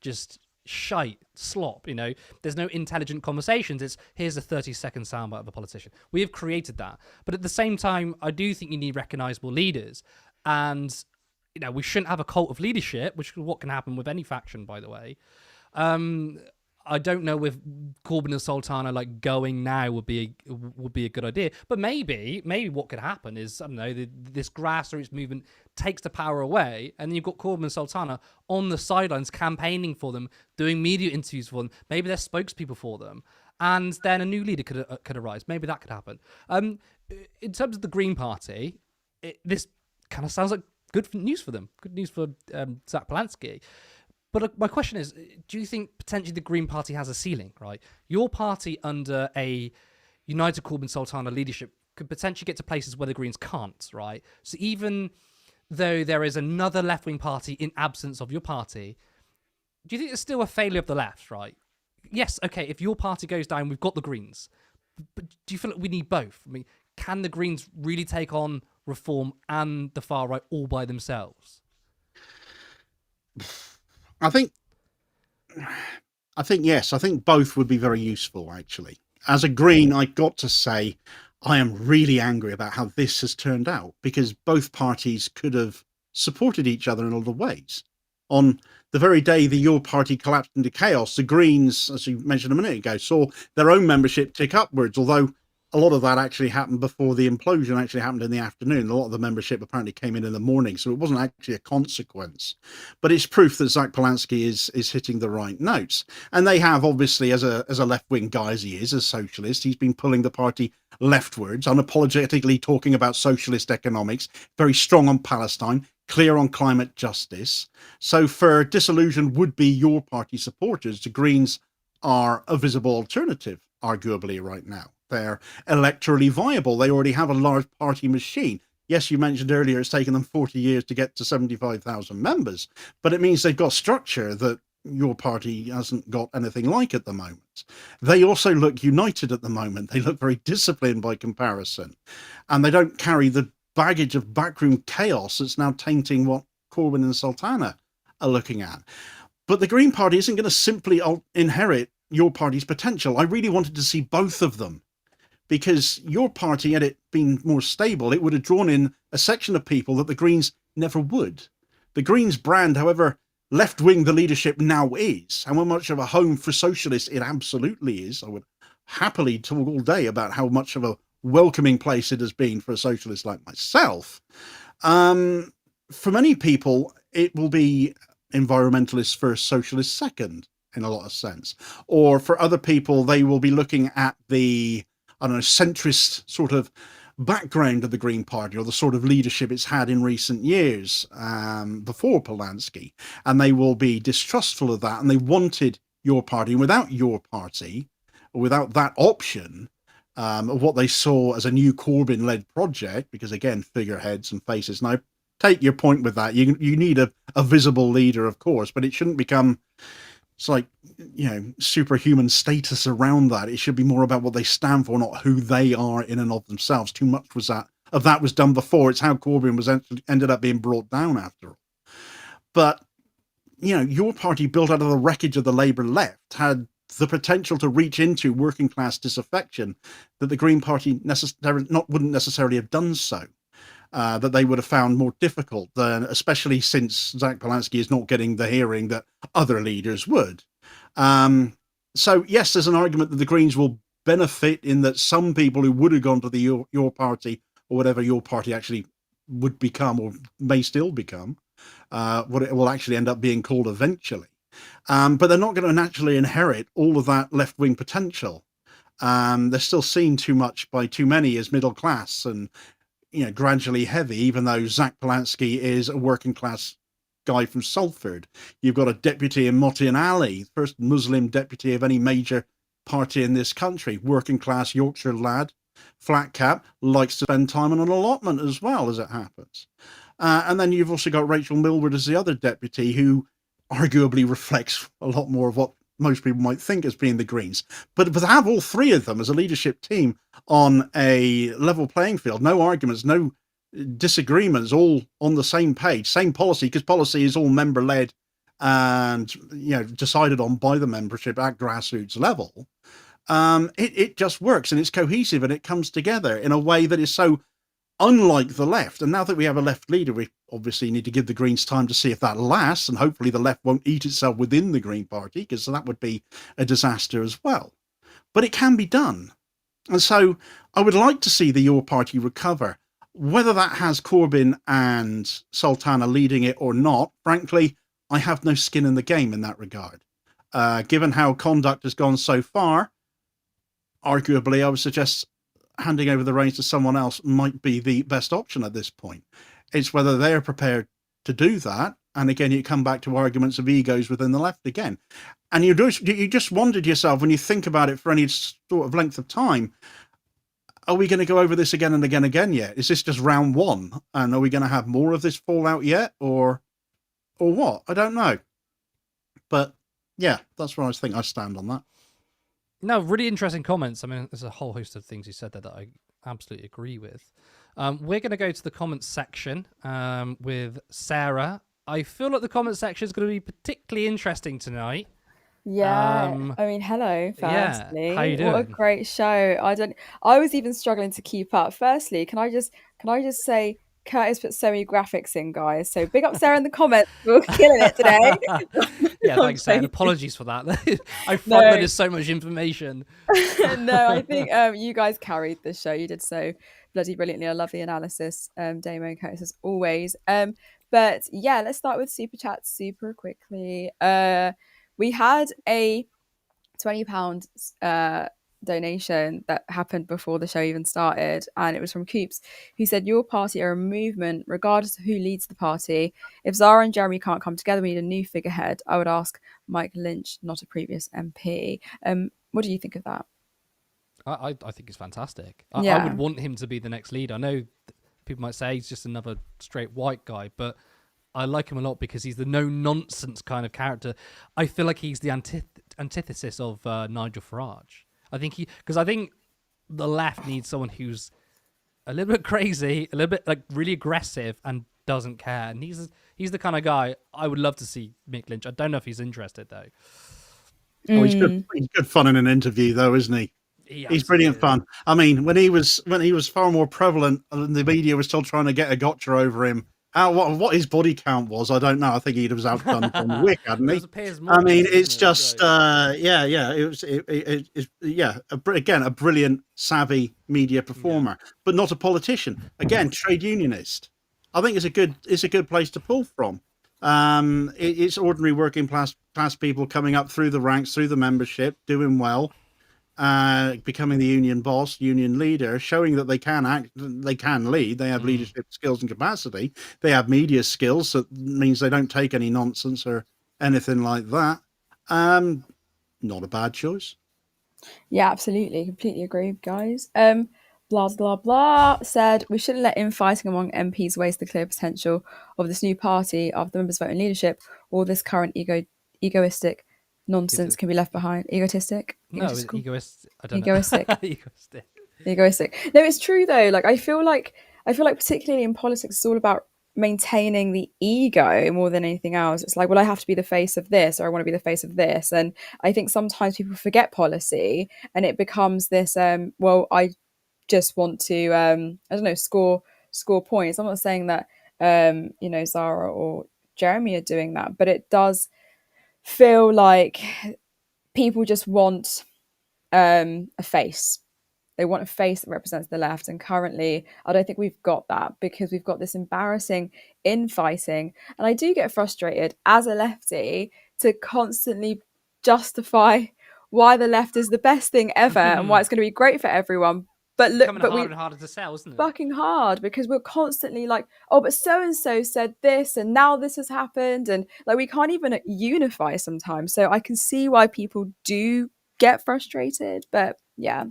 just shite slop. There's no intelligent conversations. It's here's a 30-second soundbite of a politician. We have created that, but at the same time, I do think you need recognizable leaders, and we shouldn't have a cult of leadership, which is what can happen with any faction, by the way. I don't know if Corbyn and Sultana going now would be a good idea, but maybe what could happen is, I don't know, this grassroots movement takes the power away, and then you've got Corbyn and Sultana on the sidelines campaigning for them, doing media interviews for them. Maybe they're spokespeople for them, and then a new leader could arise. Maybe that could happen. In terms of the Green Party, this kind of sounds like good news for them. Good news for Zach Polanski. But my question is, do you think potentially the Green Party has a ceiling, right? Your party under a United Corbyn Sultana leadership could potentially get to places where the Greens can't, right? So even though there is another left-wing party in absence of your party, do you think it's still a failure of the left, right? Yes, okay, if your party goes down, we've got the Greens. But do you feel like we need both? I mean, can the Greens really take on reform and the far right all by themselves? I think yes. I think both would be very useful, actually. As a Green, I got to say, I am really angry about how this has turned out, because both parties could have supported each other in a lot of ways. On the very day the Your Party collapsed into chaos, the Greens, as you mentioned a minute ago, saw their own membership tick upwards, although a lot of that actually happened before the implosion actually happened in the afternoon. A lot of the membership apparently came in the morning, so it wasn't actually a consequence. But it's proof that Zach Polanski is hitting the right notes. And they have, obviously, as a left-wing guy as he is, a socialist, he's been pulling the party leftwards, unapologetically talking about socialist economics, very strong on Palestine, clear on climate justice. So for disillusioned would-be Your Party supporters, the Greens are a visible alternative, arguably, right now. They're electorally viable. They already have a large party machine. Yes, you mentioned earlier it's taken them 40 years to get to 75,000 members, but it means they've got structure that Your Party hasn't got anything like at the moment. They also look united at the moment. They look very disciplined by comparison, and they don't carry the baggage of backroom chaos that's now tainting what Corbyn and Sultana are looking at. But the Green Party isn't going to simply inherit Your Party's potential. I really wanted to see both of them, because Your Party, had it been more stable, it would have drawn in a section of people that the Greens never would. The Greens brand, however left-wing the leadership now is, how much of a home for socialists it absolutely is. I would happily talk all day about how much of a welcoming place it has been for a socialist like myself. For many people, it will be environmentalists first, socialists second, in a lot of sense. Or for other people, they will be looking at the centrist sort of background of the Green Party or the sort of leadership it's had in recent years before Polanski, and they will be distrustful of that, and they wanted your party. And without your party, or without that option of what they saw as a new Corbyn-led project, because again, figureheads and faces. Now, take your point with that. You need a visible leader, of course, but it shouldn't become, it's like, superhuman status around that. It should be more about what they stand for, not who they are in and of themselves. Too much of that was done before. It's how Corbyn was ended up being brought down after all. But your party, built out of the wreckage of the Labour left, had the potential to reach into working class disaffection that the Green Party wouldn't necessarily have done so. That they would have found more difficult, than, especially since Zach Polanski is not getting the hearing that other leaders would. So yes, there's an argument that the Greens will benefit in that some people who would have gone to the your party, or whatever your party actually would become or may still become, what it will actually end up being called eventually. But they're not going to naturally inherit all of that left-wing potential. They're still seen too much by too many as middle class and gradually heavy, even though Zach Polanski is a working class guy from Salford. You've got a deputy in Mottian Ali, first Muslim deputy of any major party in this country, working class Yorkshire lad, flat cap, likes to spend time on an allotment as well, as it happens. And then you've also got Rachel Millward as the other deputy, who arguably reflects a lot more of what most people might think as being the Greens. But to have all three of them as a leadership team on a level playing field, no arguments, no disagreements, all on the same page, same policy, because policy is all member-led and decided on by the membership at grassroots level. It just works, and it's cohesive, and it comes together in a way that is so unlike the left. And now that we have a left leader, we obviously need to give the Greens time to see if that lasts, and hopefully the left won't eat itself within the Green Party, because that would be a disaster as well. But it can be done. And so I would like to see the Your Party recover. Whether that has Corbyn and Sultana leading it or not, frankly, I have no skin in the game in that regard. Given how conduct has gone so far, arguably I would suggest handing over the reins to someone else might be the best option at this point. It's whether they're prepared to do that. And again, you come back to arguments of egos within the left again. And you just wondered yourself, when you think about it for any sort of length of time, are we going to go over this again and again yet? Is this just round one? And are we going to have more of this fallout yet? Or what? I don't know. But yeah, that's where I think I stand on that. No, really interesting comments. I mean, there's a whole host of things you said there that I absolutely agree with. We're going to go to the comments section with Sarah. I feel like the comments section is going to be particularly interesting tonight. Yeah, I mean, hello, firstly. Yeah. How you doing? What a great show. I was even struggling to keep up. Firstly, can I just say Curtis put so many graphics in, guys. So big up Sarah in the comments. We're killing it today. Yeah, thanks, Sarah. Apologies for that. I front-loaded so much information. No, I think you guys carried the show. You did so bloody brilliantly. I love the analysis, Damien and Curtis, as always. But yeah, let's start with Super Chat super quickly. We had a £20 donation that happened before the show even started, and it was from Coops, who said, your party are a movement regardless of who leads the party. If Zarah and Jeremy can't come together, we need a new figurehead. I would ask Mike Lynch, not a previous MP. What do you think of that? I think it's fantastic. Yeah. I would want him to be the next leader. I know people might say he's just another straight white guy, but I like him a lot because he's the no-nonsense kind of character. I feel like he's the antithesis of Nigel Farage. I think the left needs someone who's a little bit crazy, a little bit like really aggressive, and doesn't care. And he's the kind of guy I would love to see Mick Lynch. I don't know if he's interested though. Oh, he's good fun in an interview though, isn't he? He's brilliant fun. I mean, when he was far more prevalent, and the media was still trying to get a gotcha over him. What his body count was, I don't know. I think he was outdone from Wick, hadn't he? I mean, it's just, again, a brilliant, savvy media performer, but not a politician. Again, trade unionist. I think it's a good place to pull from. It's ordinary working class people coming up through the ranks, through the membership, doing well. becoming the union boss, union leader, showing that they can act, they can lead, they have leadership skills and capacity, they have media skills, that means they don't take any nonsense or anything like that. Not a bad choice. Yeah, absolutely. Completely agree, guys. Blah, blah, blah said, we shouldn't let infighting among MPs waste the clear potential of this new party after the members vote in leadership. All this current egoistic nonsense can be left behind. Egotistic? No, it's egoist. I don't Egoistic. know. Egoistic. Egoistic. No, it's true though. Like I feel like particularly in politics, it's all about maintaining the ego more than anything else. It's like, well, I have to be the face of this, or I want to be the face of this. And I think sometimes people forget policy, and it becomes this. Well, I just want to, I don't know, score points. I'm not saying that, Zarah or Jeremy are doing that, but it does feel like people just want a face. They want a face that represents the left. And currently, I don't think we've got that, because we've got this embarrassing infighting. And I do get frustrated as a lefty to constantly justify why the left is the best thing ever and why it's going to be great for everyone. But look, harder and harder to sell, isn't it? Fucking hard, because we're constantly like, oh, but so and so said this, and now this has happened, and like we can't even unify sometimes. So I can see why people do get frustrated, but yeah.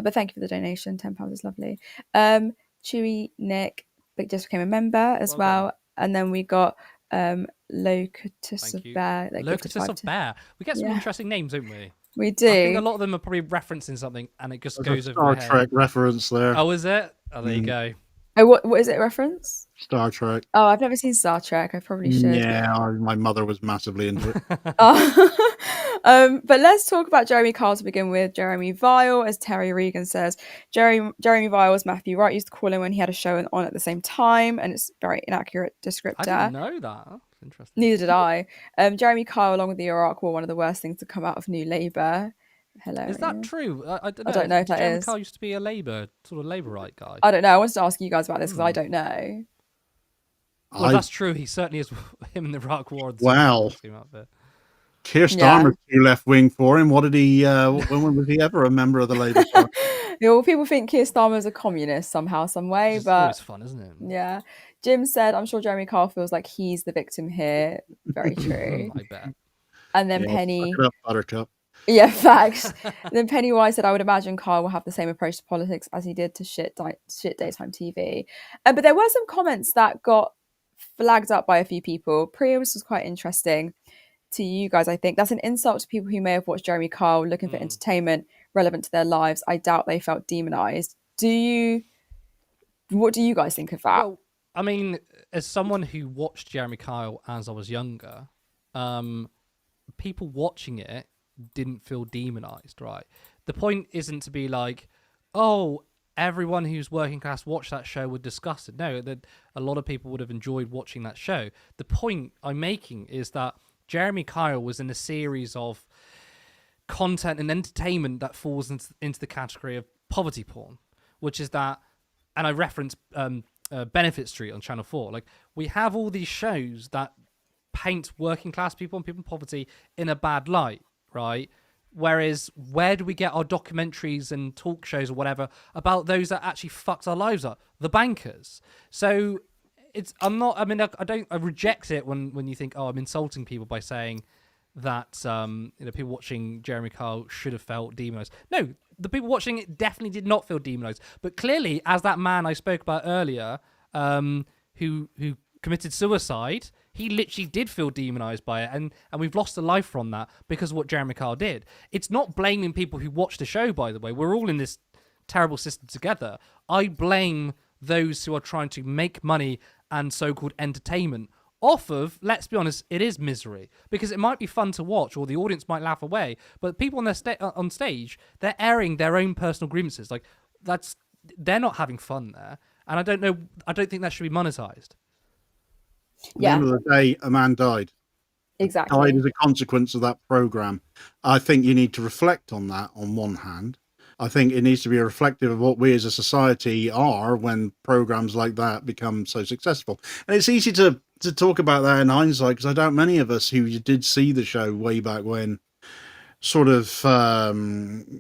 But thank you for the donation. £10 is lovely. Chewy Nick just became a member as well. And then we got Locutus of Bear. Locutus of Bear. We get some interesting names, don't we? We do. I think a lot of them are probably referencing something, and it just goes over my head. Star Trek reference there. Oh, is it? Oh, there you go. Oh, what is it a reference? Star Trek. Oh, I've never seen Star Trek. I probably should. Yeah, my mother was massively into it. But let's talk about Jeremy Kyle to begin with. Jeremy Vile, as Terry Regan says. Jeremy Vile, as Matthew Wright used to call him when he had a show on at the same time, and it's a very inaccurate descriptor. I didn't know that. That's interesting. Neither did I. Jeremy Kyle, along with the Iraq War, one of the worst things to come out of New Labour. Hilarious. Is that true? I don't know. I don't know if that Jeremy is. Kyle used to be a Labourite guy. I don't know. I wanted to ask you guys about this because I don't know. Well, that's true. He certainly is. Him in the Iraq War. Wow. Keir Starmer's too left wing for him. What did he? When was he ever a member of the Labour Party? Yeah, well, people think Keir Starmer is a communist somehow, some way, but it's fun, isn't it? Yeah. Jim said, "I'm sure Jeremy Kyle feels like he's the victim here." Very true. I bet. And then Penny. Suck it up, Buttercup. Yeah, facts. Then Pennywise said, "I would imagine Kyle will have the same approach to politics as he did to shit daytime TV." But there were some comments that got flagged up by a few people. Priya was quite interesting to you guys. I think that's an insult to people who may have watched Jeremy Kyle looking for entertainment relevant to their lives. I doubt they felt demonized. What do you guys think of that? Well, I mean, as someone who watched Jeremy Kyle as I was younger, people watching it didn't feel demonized, right? The point isn't to be like, oh, everyone who's working class watched that show would discuss it. No, a lot of people would have enjoyed watching that show. The point I'm making is that Jeremy Kyle was in a series of content and entertainment that falls into the category of poverty porn, which is that, and I reference Benefit Street on Channel 4. Like, we have all these shows that paint working class people and people in poverty in a bad light, right? Whereas, where do we get our documentaries and talk shows or whatever about those that actually fucked our lives up? The bankers. So I reject it when you think, oh, I'm insulting people by saying that people watching Jeremy Kyle should have felt demonized. No, the people watching it definitely did not feel demonized. But clearly, as that man I spoke about earlier, who committed suicide, he literally did feel demonized by it, and we've lost a life from that because of what Jeremy Kyle did. It's not blaming people who watched the show, by the way. We're all in this terrible system together. I blame those who are trying to make money and so-called entertainment off of, let's be honest, it is misery, because it might be fun to watch or the audience might laugh away, but people on stage, they're airing their own personal grievances. Like, they're not having fun there, and I don't think that should be monetized. At the end of the day, a man died. Exactly. Died as a consequence of that program. I think you need to reflect on that on one hand. I think it needs to be reflective of what we as a society are when programs like that become so successful. And it's easy to talk about that in hindsight, because I doubt many of us who did see the show way back when sort of the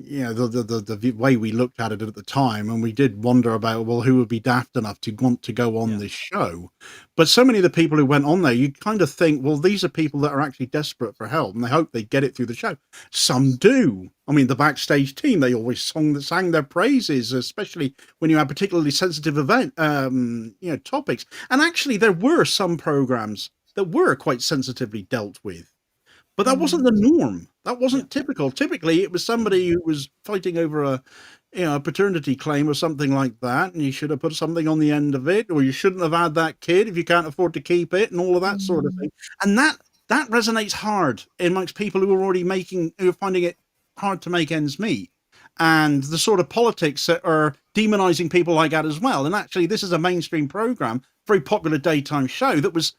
way we looked at it at the time, and we did wonder about, well, who would be daft enough to want to go on this show. But so many of the people who went on there, you kind of think, well, these are people that are actually desperate for help, and they hope they get it through the show. Some do. I mean, the backstage team, they always sang their praises, especially when you had particularly sensitive topics. And actually, there were some programs that were quite sensitively dealt with. But that wasn't the norm. That wasn't typical. Typically, it was somebody who was fighting over a paternity claim or something like that, and you should have put something on the end of it, or you shouldn't have had that kid if you can't afford to keep it, and all of that sort of thing. And that resonates hard amongst people who are finding it hard to make ends meet. And the sort of politics that are demonizing people like that as well. And actually, this is a mainstream program, very popular daytime show that was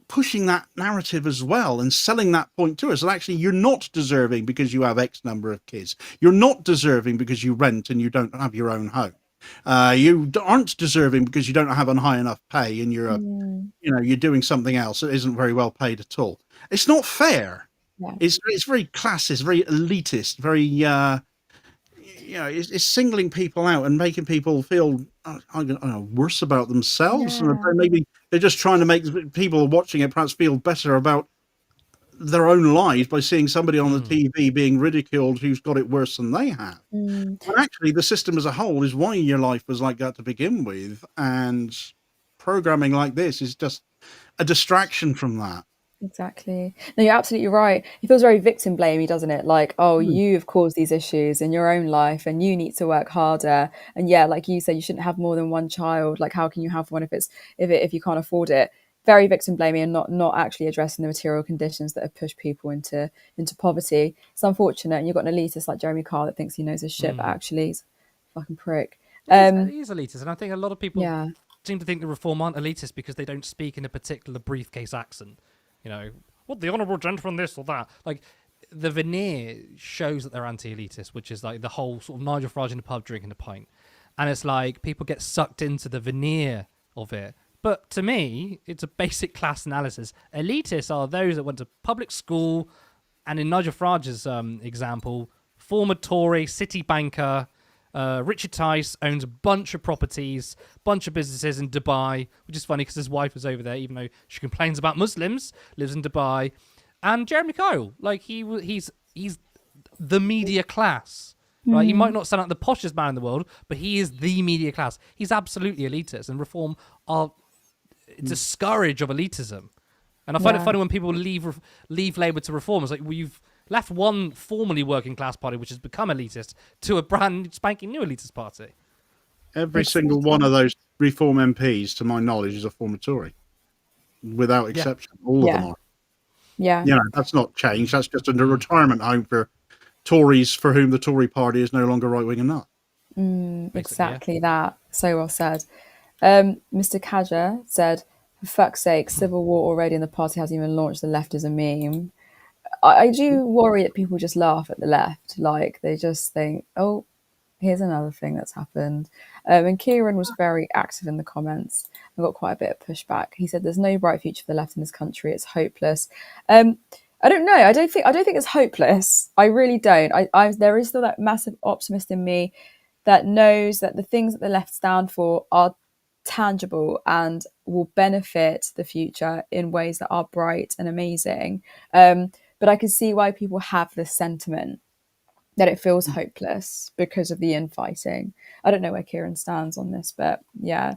pushing that narrative as well and selling that point to us. And actually, you're not deserving because you have X number of kids. You're not deserving because you rent and you don't have your own home. You aren't deserving because you don't have a high enough pay and you're you're doing something else that isn't very well paid at all. It's not fair. Yeah. It's very classist, very elitist, very it's singling people out and making people feel worse about themselves. And maybe they're just trying to make people watching it perhaps feel better about their own lives by seeing somebody on the TV being ridiculed who's got it worse than they have. And actually, the system as a whole is why your life was like that to begin with. And programming like this is just a distraction from that. Exactly. No, you're absolutely right. It feels very victim blamey, doesn't it? Like, oh, you've caused these issues in your own life and you need to work harder. And yeah, like you said, you shouldn't have more than one child. Like, how can you have one if you can't afford it? Very victim blamey and not actually addressing the material conditions that have pushed people into poverty. It's unfortunate. And you've got an elitist like Jeremy Kyle that thinks he knows his shit, but actually he's a fucking prick. He is elitist, and I think a lot of people seem to think the Reform aren't elitist because they don't speak in a particular briefcase accent. What the honourable gentleman this or that. Like, the veneer shows that they're anti-elitist, which is like the whole sort of Nigel Farage in the pub drinking a pint. And it's like people get sucked into the veneer of it. But to me, it's a basic class analysis. Elitists are those that went to public school, and in Nigel Farage's example, former Tory, city banker, Richard Tice owns a bunch of properties, bunch of businesses in Dubai, which is funny because his wife was over there, even though she complains about Muslims, lives in Dubai. And Jeremy Kyle, like he's the media class, right? He might not sound like the poshest man in the world, but he is the media class. He's absolutely elitist, and Reform are it's a scourge of elitism. And I find it funny when people leave Labour to Reform. It's like, well, you've left one formerly working class party, which has become elitist, to a brand spanking new elitist party. Every single one of those Reform MPs, to my knowledge, is a former Tory, without exception. All of them are. Yeah. That's not changed. That's just a retirement home for Tories for whom the Tory party is no longer right-wing enough. Exactly that. So well said. Mr. Kaja said, for fuck's sake, civil war already and the party hasn't even launched. The left is a meme. I do worry that people just laugh at the left. Like, they just think, oh, here's another thing that's happened. And Kieran was very active in the comments and got quite a bit of pushback. He said, there's no bright future for the left in this country. It's hopeless. I don't know. I don't think it's hopeless. I really don't. There is still that massive optimist in me that knows that the things that the left stand for are tangible and will benefit the future in ways that are bright and amazing. But I can see why people have this sentiment that it feels hopeless because of the infighting. I don't know where Kieran stands on this, but yeah.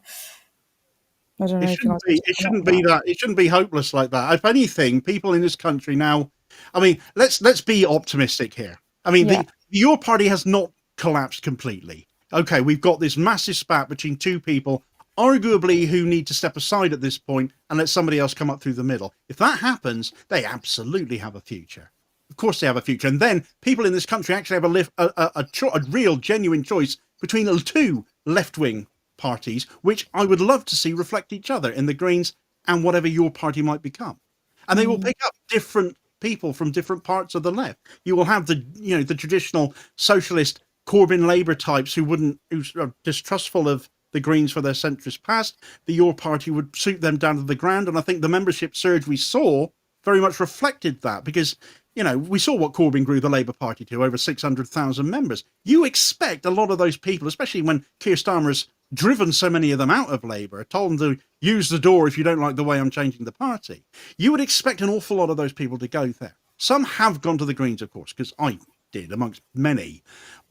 I don't know. It shouldn't be that. It shouldn't be hopeless like that. If anything, people in this country now, I mean, let's be optimistic here. I mean, your party has not collapsed completely. Okay, we've got this massive spat between two people, arguably who need to step aside at this point and let somebody else come up through the middle. If that happens, they absolutely have a future. Of course they have a future. And then people in this country actually have a real, genuine choice between the two left-wing parties, which I would love to see reflect each other in the Greens and whatever your party might become. And they will pick up different people from different parts of the left. You will have the traditional socialist Corbyn Labour types who are distrustful of the Greens for their centrist past. Your party would suit them down to the ground. And I think the membership surge we saw very much reflected that, because, we saw what Corbyn grew the Labour Party to, over 600,000 members. You expect a lot of those people, especially when Keir Starmer's driven so many of them out of Labour, told them to use the door if you don't like the way I'm changing the party. You would expect an awful lot of those people to go there. Some have gone to the Greens, of course, because I did, amongst many.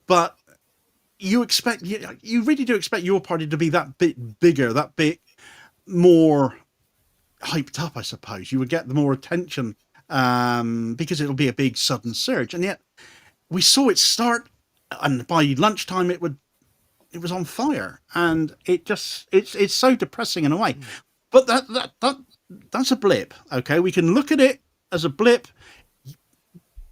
But you really do expect your party to be that bit bigger, that bit more hyped up, I suppose. You would get the more attention because it'll be a big sudden surge. And yet we saw it start, and by lunchtime it was on fire, and it's so depressing in a way. But that's a blip. Okay, we can look at it as a blip.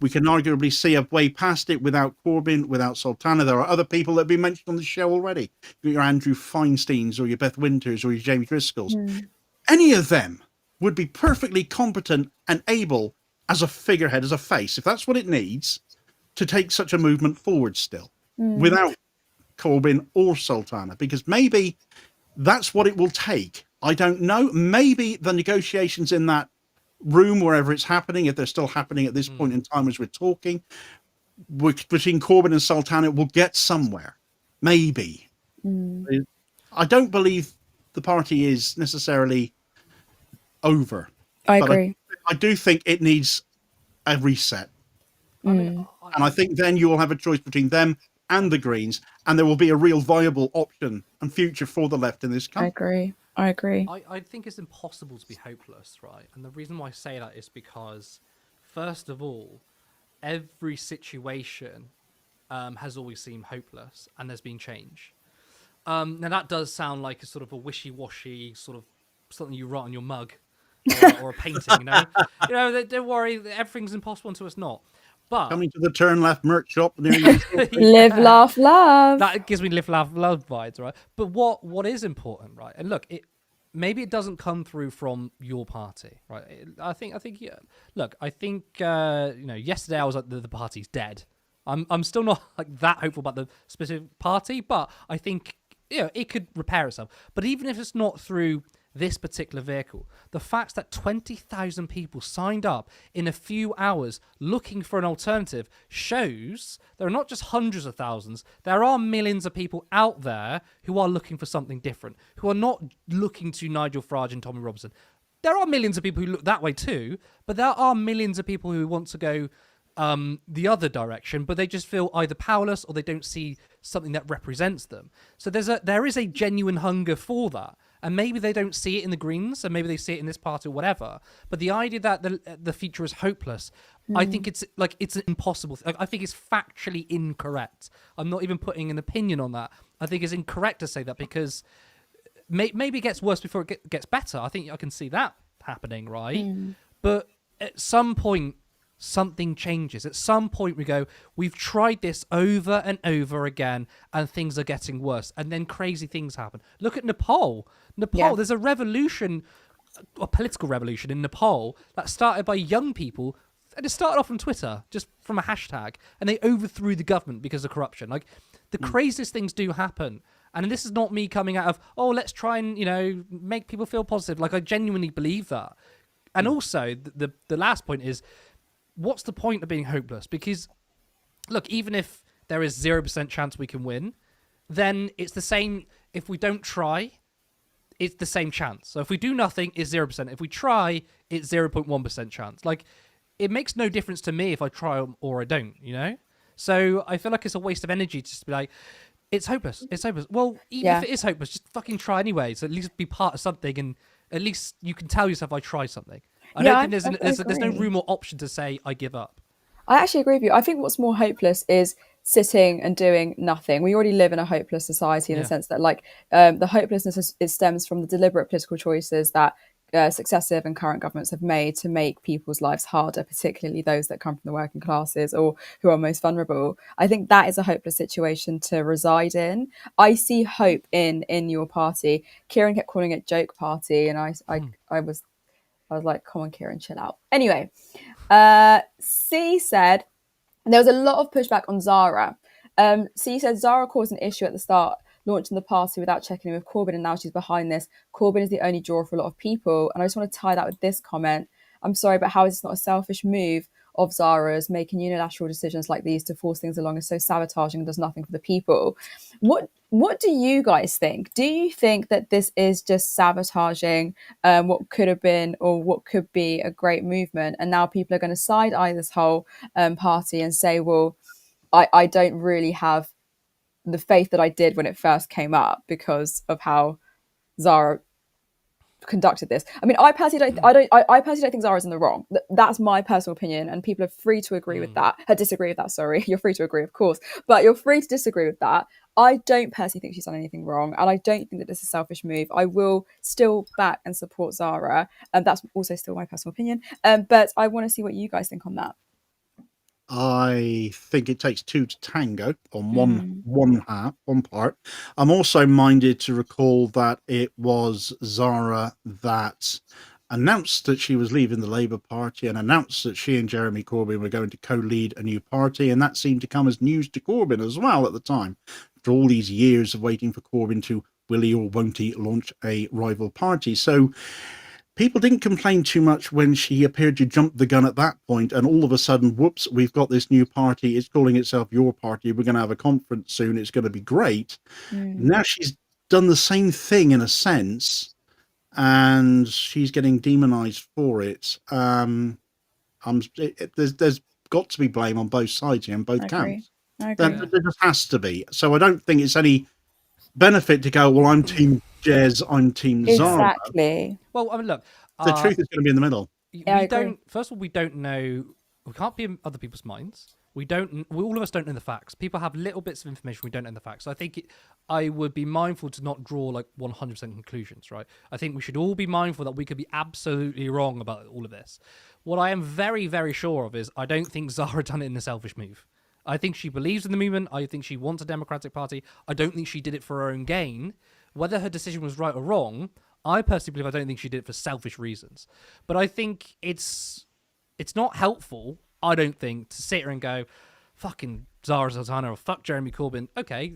We can arguably see a way past it without Corbyn, without Sultana. There are other people that have been mentioned on the show already. Your Andrew Feinsteins or your Beth Winters or your Jamie Driscolls. Any of them would be perfectly competent and able as a figurehead, as a face, if that's what it needs, to take such a movement forward still, without Corbyn or Sultana, because maybe that's what it will take. I don't know. Maybe the negotiations in that room, wherever it's happening, if they're still happening at this point in time as we're talking, between Corbyn and Sultana, will get somewhere. Maybe. I don't believe the party is necessarily over. I agree. I do think it needs a reset. And I think then you will have a choice between them and the Greens, and there will be a real viable option and future for the left in this country. I agree. I think it's impossible to be hopeless, right? And the reason why I say that is because, first of all, every situation has always seemed hopeless, and there's been change. Now that does sound like a sort of a wishy-washy sort of something you write on your mug or a painting, don't worry, everything's impossible until it's not. But coming to the Turn Left merch shop near you. Live, laugh, love. That gives me live, laugh, love vibes, right? But what is important, right? And look, maybe it doesn't come through from your party, right? I think yeah. Look, I think yesterday I was like the party's dead. I'm still not like that hopeful about the specific party, but I think it could repair itself. But even if it's not through this particular vehicle, the fact that 20,000 people signed up in a few hours looking for an alternative shows there are not just hundreds of thousands, there are millions of people out there who are looking for something different, who are not looking to Nigel Farage and Tommy Robinson. There are millions of people who look that way too, but there are millions of people who want to go the other direction, but they just feel either powerless or they don't see something that represents them. So there is a genuine hunger for that. And maybe they don't see it in the Greens, and maybe they see it in this party or whatever. But the idea that the future is hopeless, I think it's an impossible. I think it's factually incorrect. I'm not even putting an opinion on that. I think it's incorrect to say that because maybe it gets worse before it gets better. I think I can see that happening, right? But at some point, something changes. At some point we go, we've tried this over and over again and things are getting worse. And then crazy things happen. Look at Nepal. There's a revolution, a political revolution in Nepal that started by young people. And it started off on Twitter, just from a hashtag. And they overthrew the government because of corruption. Like, the craziest things do happen. And this is not me coming out of, let's try and, make people feel positive. Like, I genuinely believe that. And also, the last point is, what's the point of being hopeless? Because, look, even if there is 0% chance we can win, then it's the same. If we don't try, it's the same chance. So if we do nothing, it's 0%. If we try, it's 0.1% chance. Like, it makes no difference to me if I try or I don't, So I feel like it's a waste of energy to just be like, it's hopeless. It's hopeless. Well, even if it is hopeless, just fucking try anyway. So at least be part of something, and at least you can tell yourself I tried something. I don't think there's no room or option to say I give up. I actually agree with you. I think what's more hopeless is sitting and doing nothing. We already live in a hopeless society in the sense that, like, the hopelessness stems from the deliberate political choices that successive and current governments have made to make people's lives harder, particularly those that come from the working classes or who are most vulnerable. I think that is a hopeless situation to reside in. I see hope in your party. Kieran kept calling it joke party, and I was like, come on, Kieran, chill out. Anyway, C said there was a lot of pushback on Zarah. C said Zarah caused an issue at the start, launching the party without checking in with Corbyn, and now she's behind this. Corbyn is the only draw for a lot of people. And I just want to tie that with this comment. I'm sorry, but how is this not a selfish move of Zara's? Making unilateral decisions like these to force things along is so sabotaging and does nothing for the people. What do you guys think? Do you think that this is just sabotaging what could have been or what could be a great movement, and now people are going to side-eye this whole party and say, well, I don't really have the faith that I did when it first came up because of how Zarah conducted this. I mean, I personally don't think Zara's in the wrong. That's my personal opinion, and people are free to agree with that. Disagree with that. Sorry, you're free to agree, of course, but you're free to disagree with that. I don't personally think she's done anything wrong, and I don't think that this is a selfish move. I will still back and support Zarah, and that's also still my personal opinion. But I want to see what you guys think on that. I think it takes two to tango on one part. I'm also minded to recall that it was Zarah that announced that she was leaving the Labour Party and announced that she and Jeremy Corbyn were going to co-lead a new party, and that seemed to come as news to Corbyn as well at the time. After all these years of waiting for Corbyn to will he or won't he launch a rival party. So people didn't complain too much when she appeared to jump the gun at that point, and all of a sudden, whoops, we've got this new party. It's calling itself Your Party. We're going to have a conference soon. It's going to be great. Now she's done the same thing in a sense, and she's getting demonized for it. There's got to be blame on both sides here, on both counts. I agree. There just has to be. So I don't think it's any benefit to go, well, I'm Team Jez, I'm Team Zarah. Exactly. Well, I mean, look, the truth is going to be in the middle. We don't. First of all, we don't know. We can't be in other people's minds. We don't. All of us don't know the facts. People have little bits of information. We don't know the facts. So I think I would be mindful to not draw like 100% conclusions. Right. I think we should all be mindful that we could be absolutely wrong about all of this. What I am very, very sure of is I don't think Zarah done it in a selfish move. I think she believes in the movement. I think she wants a Democratic Party. I don't think she did it for her own gain. Whether her decision was right or wrong, I personally believe I don't think she did it for selfish reasons. But I think it's not helpful, I don't think, to sit here and go, fucking Zarah Sultana or fuck Jeremy Corbyn. Okay,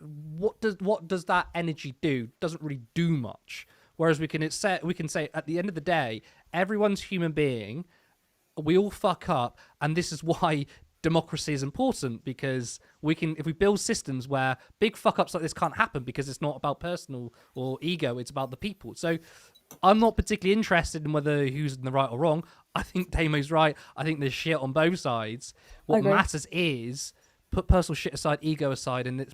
what does that energy do? Doesn't really do much. Whereas we can say at the end of the day, everyone's human being. We all fuck up, and this is why democracy is important, because if we build systems where big fuck ups like this can't happen because it's not about personal or ego, it's about the people. So I'm not particularly interested in whether who's in the right or wrong. I think Damo's right. I think there's shit on both sides. What matters is put personal shit aside, ego aside, and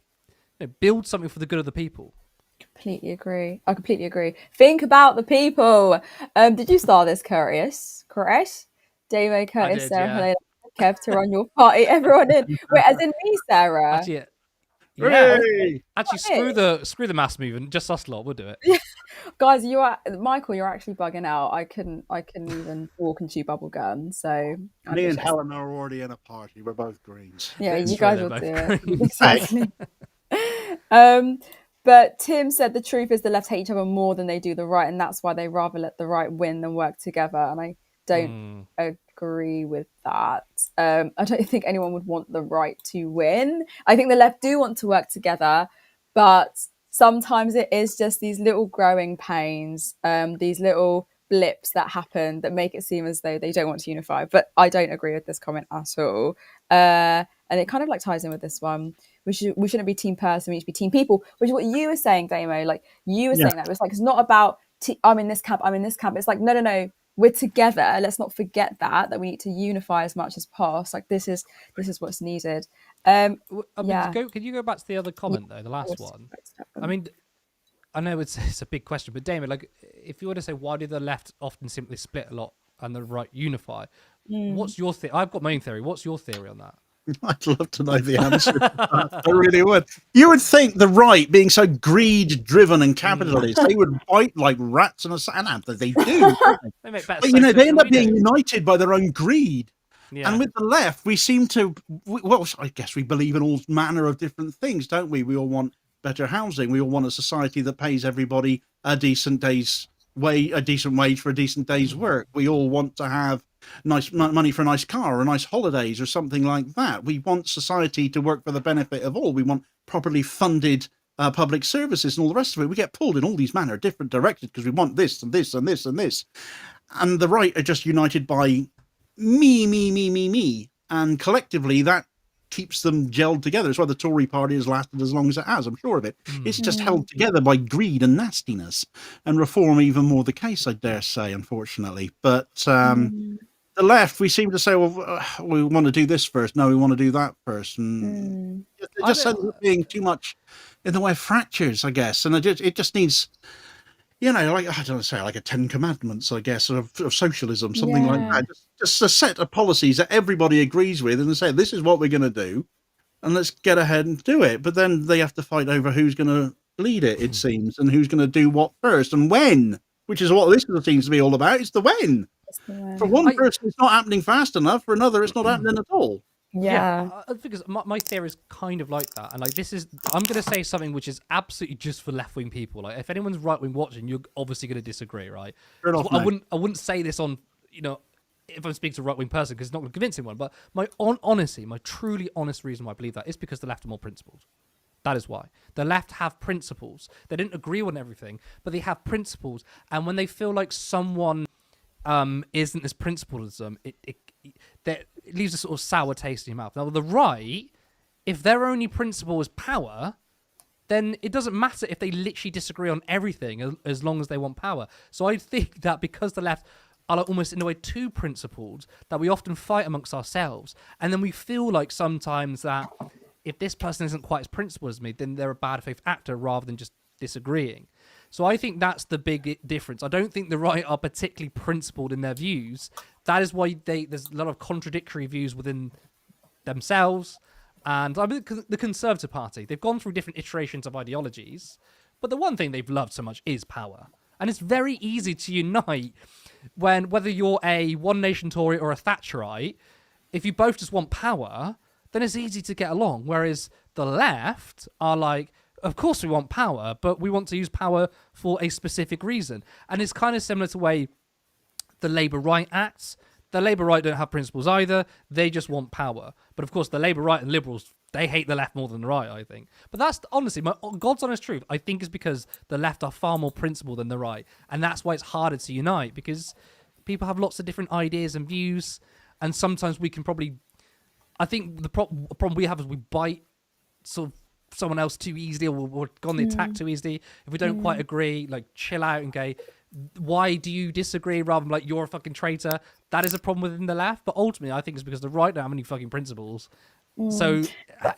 build something for the good of the people. Completely agree. I completely agree. Think about the people. Did you start this, Curtis? Correct? Damo, Curtis, Sarah, Helena, Kev, to run your party, everyone in. Wait, as in me, Sarah? Actually, screw the mass movement. Just us lot, we'll do it. Guys, Michael, you're actually bugging out. I couldn't even walk and chew bubble gum. So me and Helen are already in a party. We're both Greens. Yeah, you guys will do it. Exactly. But Tim said the truth is the left hate each other more than they do the right, and that's why they rather let the right win than work together. And I don't agree with that. I don't think anyone would want the right to win. I think the left do want to work together, but sometimes it is just these little growing pains, these little blips that happen that make it seem as though they don't want to unify. But I don't agree with this comment at all. And it kind of like ties in with this one. We shouldn't be team person, we should be team people, which is what you were saying, Damo. Like you were saying that. It's like, it's not about I'm in this camp, I'm in this camp. It's like, no. We're together. Let's not forget that we need to unify as much as possible. Like this is what's needed. Can you go back to the other comment though, the last one? I mean, I know it's a big question, but Damien, like, if you were to say why do the left often simply split a lot and the right unify, what's your theory? I've got my own theory. What's your theory on that? I'd love to know the answer to that. I really would. You would think the right, being so greed-driven and capitalist, they would fight like rats in a sand. They do. They make better but they end up being united by their own greed. Yeah. And with the left, we seem to, I guess we believe in all manner of different things, don't we? We all want better housing. We all want a society that pays everybody a decent wage for a decent day's work. We all want to have nice money for a nice car or nice holidays or something like that. We want society to work for the benefit of all. We want properly funded public services and all the rest of it. We get pulled in all these manner of different directions because we want this and this and this and this. and the right are just united by me, and collectively that keeps them gelled together. It's why the Tory party has lasted as long as it has, I'm sure of it. It's just held together by greed and nastiness, and reform even more the case, I dare say, unfortunately. But the left, we seem to say, well, we want to do this first. No, we want to do that first. And it just ends up being too much in the way of fractures, I guess. And it just needs, like, I don't want to say, like a 10 commandments, I guess, of socialism, something like that. Just a set of policies that everybody agrees with and say, this is what we're going to do, and let's get ahead and do it. But then they have to fight over who's going to lead it, it seems, and who's going to do what first and when, which is what this seems to be all about. It's the when. For one person, it's not happening fast enough. For another, it's not happening at all. Because my theory is kind of like that, and like I'm going to say something which is absolutely just for left wing people. Like, if anyone's right wing watching, you're obviously going to disagree, right? I wouldn't say this on, if I'm speaking to a right wing person, because it's not going to convince anyone. But my truly honest reason why I believe that is because the left are more principled. That is why the left have principles. They didn't agree on everything, but they have principles, and when they feel like someone isn't as principled as them, it leaves a sort of sour taste in your mouth. Now, the right, if their only principle is power, then it doesn't matter if they literally disagree on everything as long as they want power. So I think that because the left are like almost in a way too principled, that we often fight amongst ourselves, and then we feel like sometimes that if this person isn't quite as principled as me, then they're a bad faith actor rather than just disagreeing. So I think that's the big difference. I don't think the right are particularly principled in their views. That is why there's a lot of contradictory views within themselves. And I mean, the Conservative Party, they've gone through different iterations of ideologies, but the one thing they've loved so much is power. And it's very easy to unite whether you're a One Nation Tory or a Thatcherite, if you both just want power, then it's easy to get along. Whereas the left are like, of course we want power, but we want to use power for a specific reason. And it's kind of similar to the way the Labour right acts. The Labour right don't have principles either. They just want power. But of course, the Labour right and Liberals, they hate the left more than the right, I think. But that's honestly, my God's honest truth, I think is because the left are far more principled than the right. And that's why it's harder to unite, because people have lots of different ideas and views. And sometimes we can probably, I think the problem we have is we bite sort of someone else too easily, or we're on the attack too easily. If we don't quite agree, like, chill out and go, why do you disagree, rather than like, you're a fucking traitor. That is a problem within the left, but ultimately I think it's because the right don't have any fucking principles. So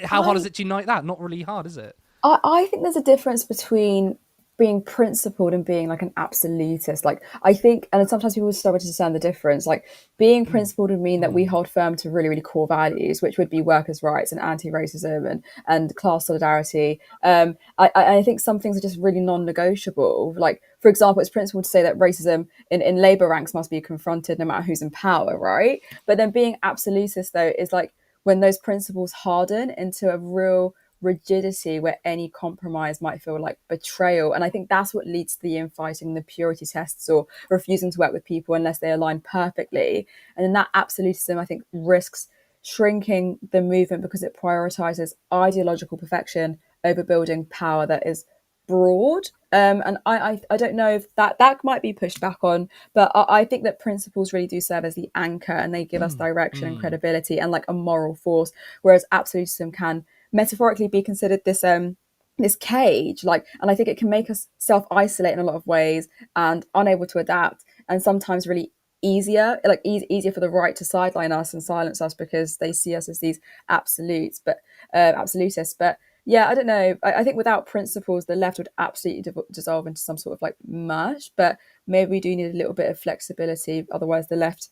how hard is it to unite that? Not really hard, is it? I think there's a difference between being principled and being like an absolutist. Like, I think, and sometimes people struggle to discern the difference. Like, being principled would mean that we hold firm to really, really core values, which would be workers' rights and anti-racism and class solidarity. I think some things are just really non-negotiable. Like, for example, it's principled to say that racism in Labour ranks must be confronted no matter who's in power, right? But then being absolutist, though, is like when those principles harden into a real rigidity where any compromise might feel like betrayal. And I think that's what leads to the infighting, the purity tests, or refusing to work with people unless they align perfectly. And then that absolutism, I think, risks shrinking the movement because it prioritizes ideological perfection over building power that is broad. And I don't know if that might be pushed back on, but I think that principles really do serve as the anchor, and they give us direction and credibility and like a moral force, whereas absolutism can metaphorically be considered this cage, like, and I think it can make us self-isolate in a lot of ways and unable to adapt, and sometimes really easier for the right to sideline us and silence us because they see us as these absolutists. But yeah, I don't know. I think without principles, the left would absolutely dissolve into some sort of like mush. But maybe we do need a little bit of flexibility. Otherwise, the left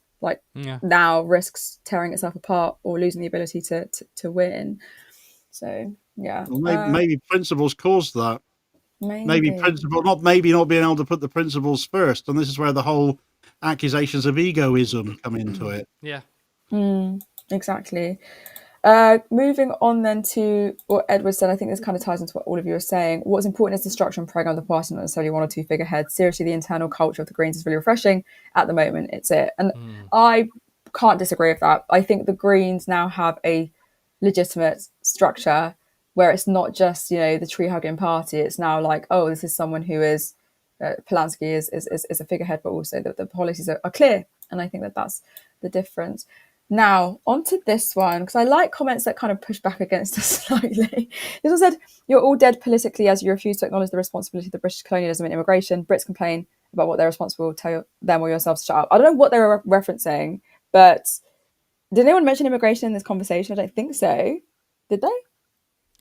now risks tearing itself apart or losing the ability to win. So yeah, well, maybe principles caused that. Maybe not being able to put the principles first, and this is where the whole accusations of egoism come into it. Yeah, exactly. Moving on then to what Edward said, I think this kind of ties into what all of you are saying. What's important is the structure and program of the party, not necessarily one or two figureheads. Seriously, the internal culture of the Greens is really refreshing at the moment. It's it, and I can't disagree with that. I think the Greens now have a legitimate structure where it's not just, the tree hugging party. It's now like, oh, this is someone who is Polanski is a figurehead, but also that the policies are clear. And I think that that's the difference. Now, onto this one, because I like comments that kind of push back against us slightly. This one said, "You're all dead politically as you refuse to acknowledge the responsibility of the British colonialism in immigration. Brits complain about what they're responsible. Tell them or yourselves to shut up." I don't know what they were referencing, but did anyone mention immigration in this conversation? I don't think so. Did they?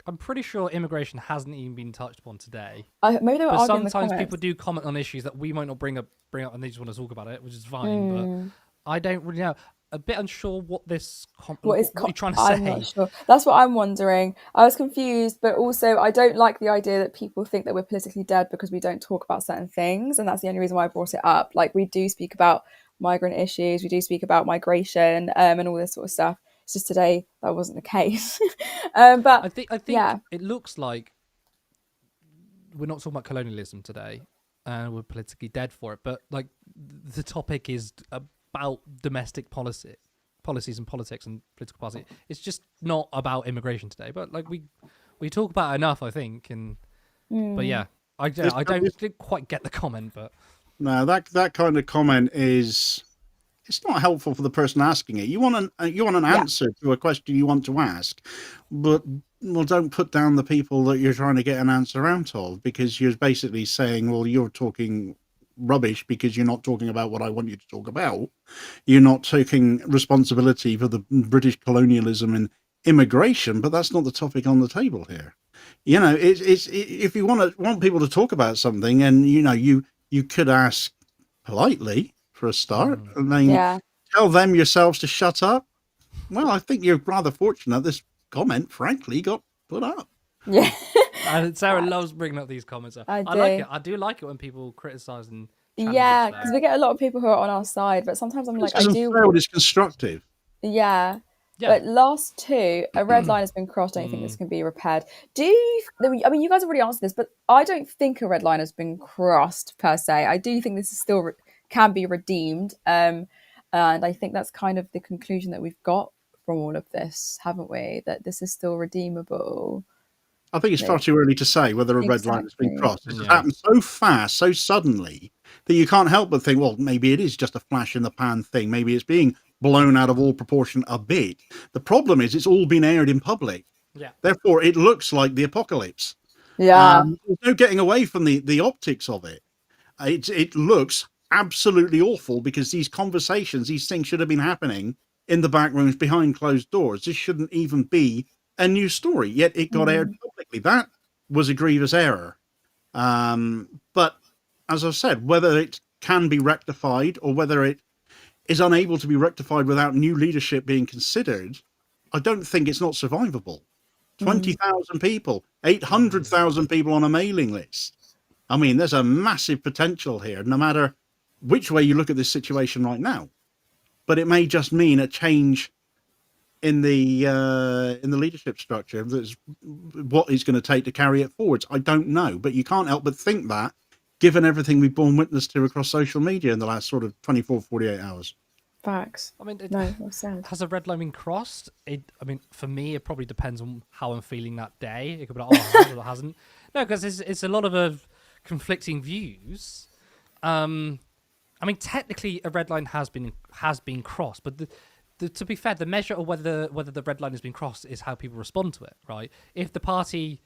I'm pretty sure immigration hasn't even been touched upon today. Maybe they were but arguing the sometimes comments. people do comment on issues that we might not bring up, and they just want to talk about it, which is fine. But I don't really know. A bit unsure what this what you're trying to say. I'm not sure. That's what I'm wondering. I was confused, but also I don't like the idea that people think that we're politically dead because we don't talk about certain things, and that's the only reason why I brought it up. Like, we do speak about migrant issues, we do speak about migration, and all this sort of stuff. It's just today that wasn't the case. But I think yeah. It looks like we're not talking about colonialism today, and we're politically dead for it. But like, the topic is about domestic policies and politics and political party. It's just not about immigration today. But like, we talk about it enough, I think. And but yeah, I didn't quite get the comment, but no, that kind of comment is, it's not helpful for the person asking it. You want an answer to a question you want to ask, but don't put down the people that you're trying to get an answer out of, because you're basically saying, well, you're talking rubbish because you're not talking about what I want you to talk about. You're not taking responsibility for the British colonialism and immigration, but that's not the topic on the table here. You know, it's if you want people to talk about something, and you could ask politely for a start, and then tell them yourselves to shut up. Well, I think you're rather fortunate this comment, frankly, got put up. Yeah. And Sarah loves bringing up these comments. I like it. I do like it when people criticise and yeah, because we get a lot of people who are on our side, but sometimes I'm like, it's constructive. Yeah. But last two, a red line has been crossed. I don't think this can be repaired. I mean, you guys have already answered this, but I don't think a red line has been crossed per se. I do think this is still can be redeemed. And I think that's kind of the conclusion that we've got from all of this, haven't we? That this is still redeemable. I think it's far too early to say whether a red line has been crossed. This has happened so fast, so suddenly, that you can't help but think, well, maybe it is just a flash in the pan thing. Maybe it's being blown out of all proportion a bit. The problem is it's all been aired in public. Yeah. Therefore, it looks like the apocalypse. Yeah. There's no getting away from the optics of it. It looks absolutely awful, because these conversations, these things should have been happening in the back rooms behind closed doors. This shouldn't even be a news story, yet it got aired publicly. That was a grievous error. But as I've said, whether it can be rectified or whether it is unable to be rectified without new leadership being considered, I don't think it's not survivable. 20,000 people, 800,000 people on a mailing list. I mean, there's a massive potential here, no matter which way you look at this situation right now. But it may just mean a change in the leadership structure. That's what it's going to take to carry it forwards. I don't know, but you can't help but think that, given everything we've borne witness to across social media in the last sort of 24, 48 hours. Facts. I mean, sad. Has a red line been crossed? I mean, for me, it probably depends on how I'm feeling that day. It could be like, oh, it has or it hasn't. No, because it's a lot of conflicting views. I mean, technically, a red line has been crossed, but to be fair, the measure of whether the red line has been crossed is how people respond to it, right? If the party,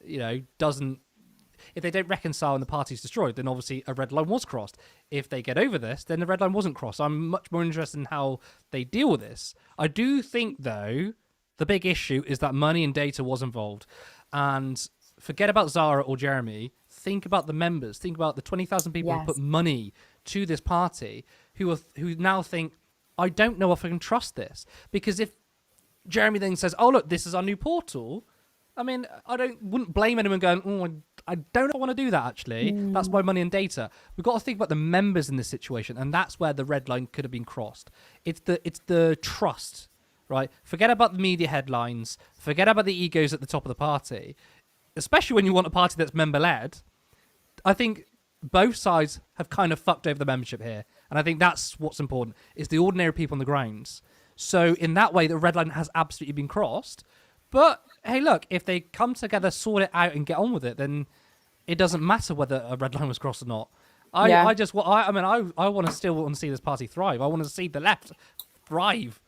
if they don't reconcile and the party's destroyed, then obviously a red line was crossed. If they get over this, then the red line wasn't crossed. I'm much more interested in how they deal with this. I do think, though, the big issue is that money and data was involved. And forget about Zarah or Jeremy. Think about the members. Think about the 20,000 people who put money to this party who now think, I don't know if I can trust this. Because if Jeremy then says, oh, look, this is our new portal, I mean, wouldn't blame anyone going, oh, I don't know, I want to do that, actually. That's my money and data. We've got to think about the members in this situation, and that's where the red line could have been crossed. It's the trust, right? Forget about the media headlines. Forget about the egos at the top of the party, especially when you want a party that's member-led. I think both sides have kind of fucked over the membership here, and I think that's what's important, is the ordinary people on the grounds. So in that way, the red line has absolutely been crossed. But hey, look, if they come together, sort it out, and get on with it, then it doesn't matter whether a red line was crossed or not. Yeah. I want to still want to see this party thrive. I want to see the left thrive.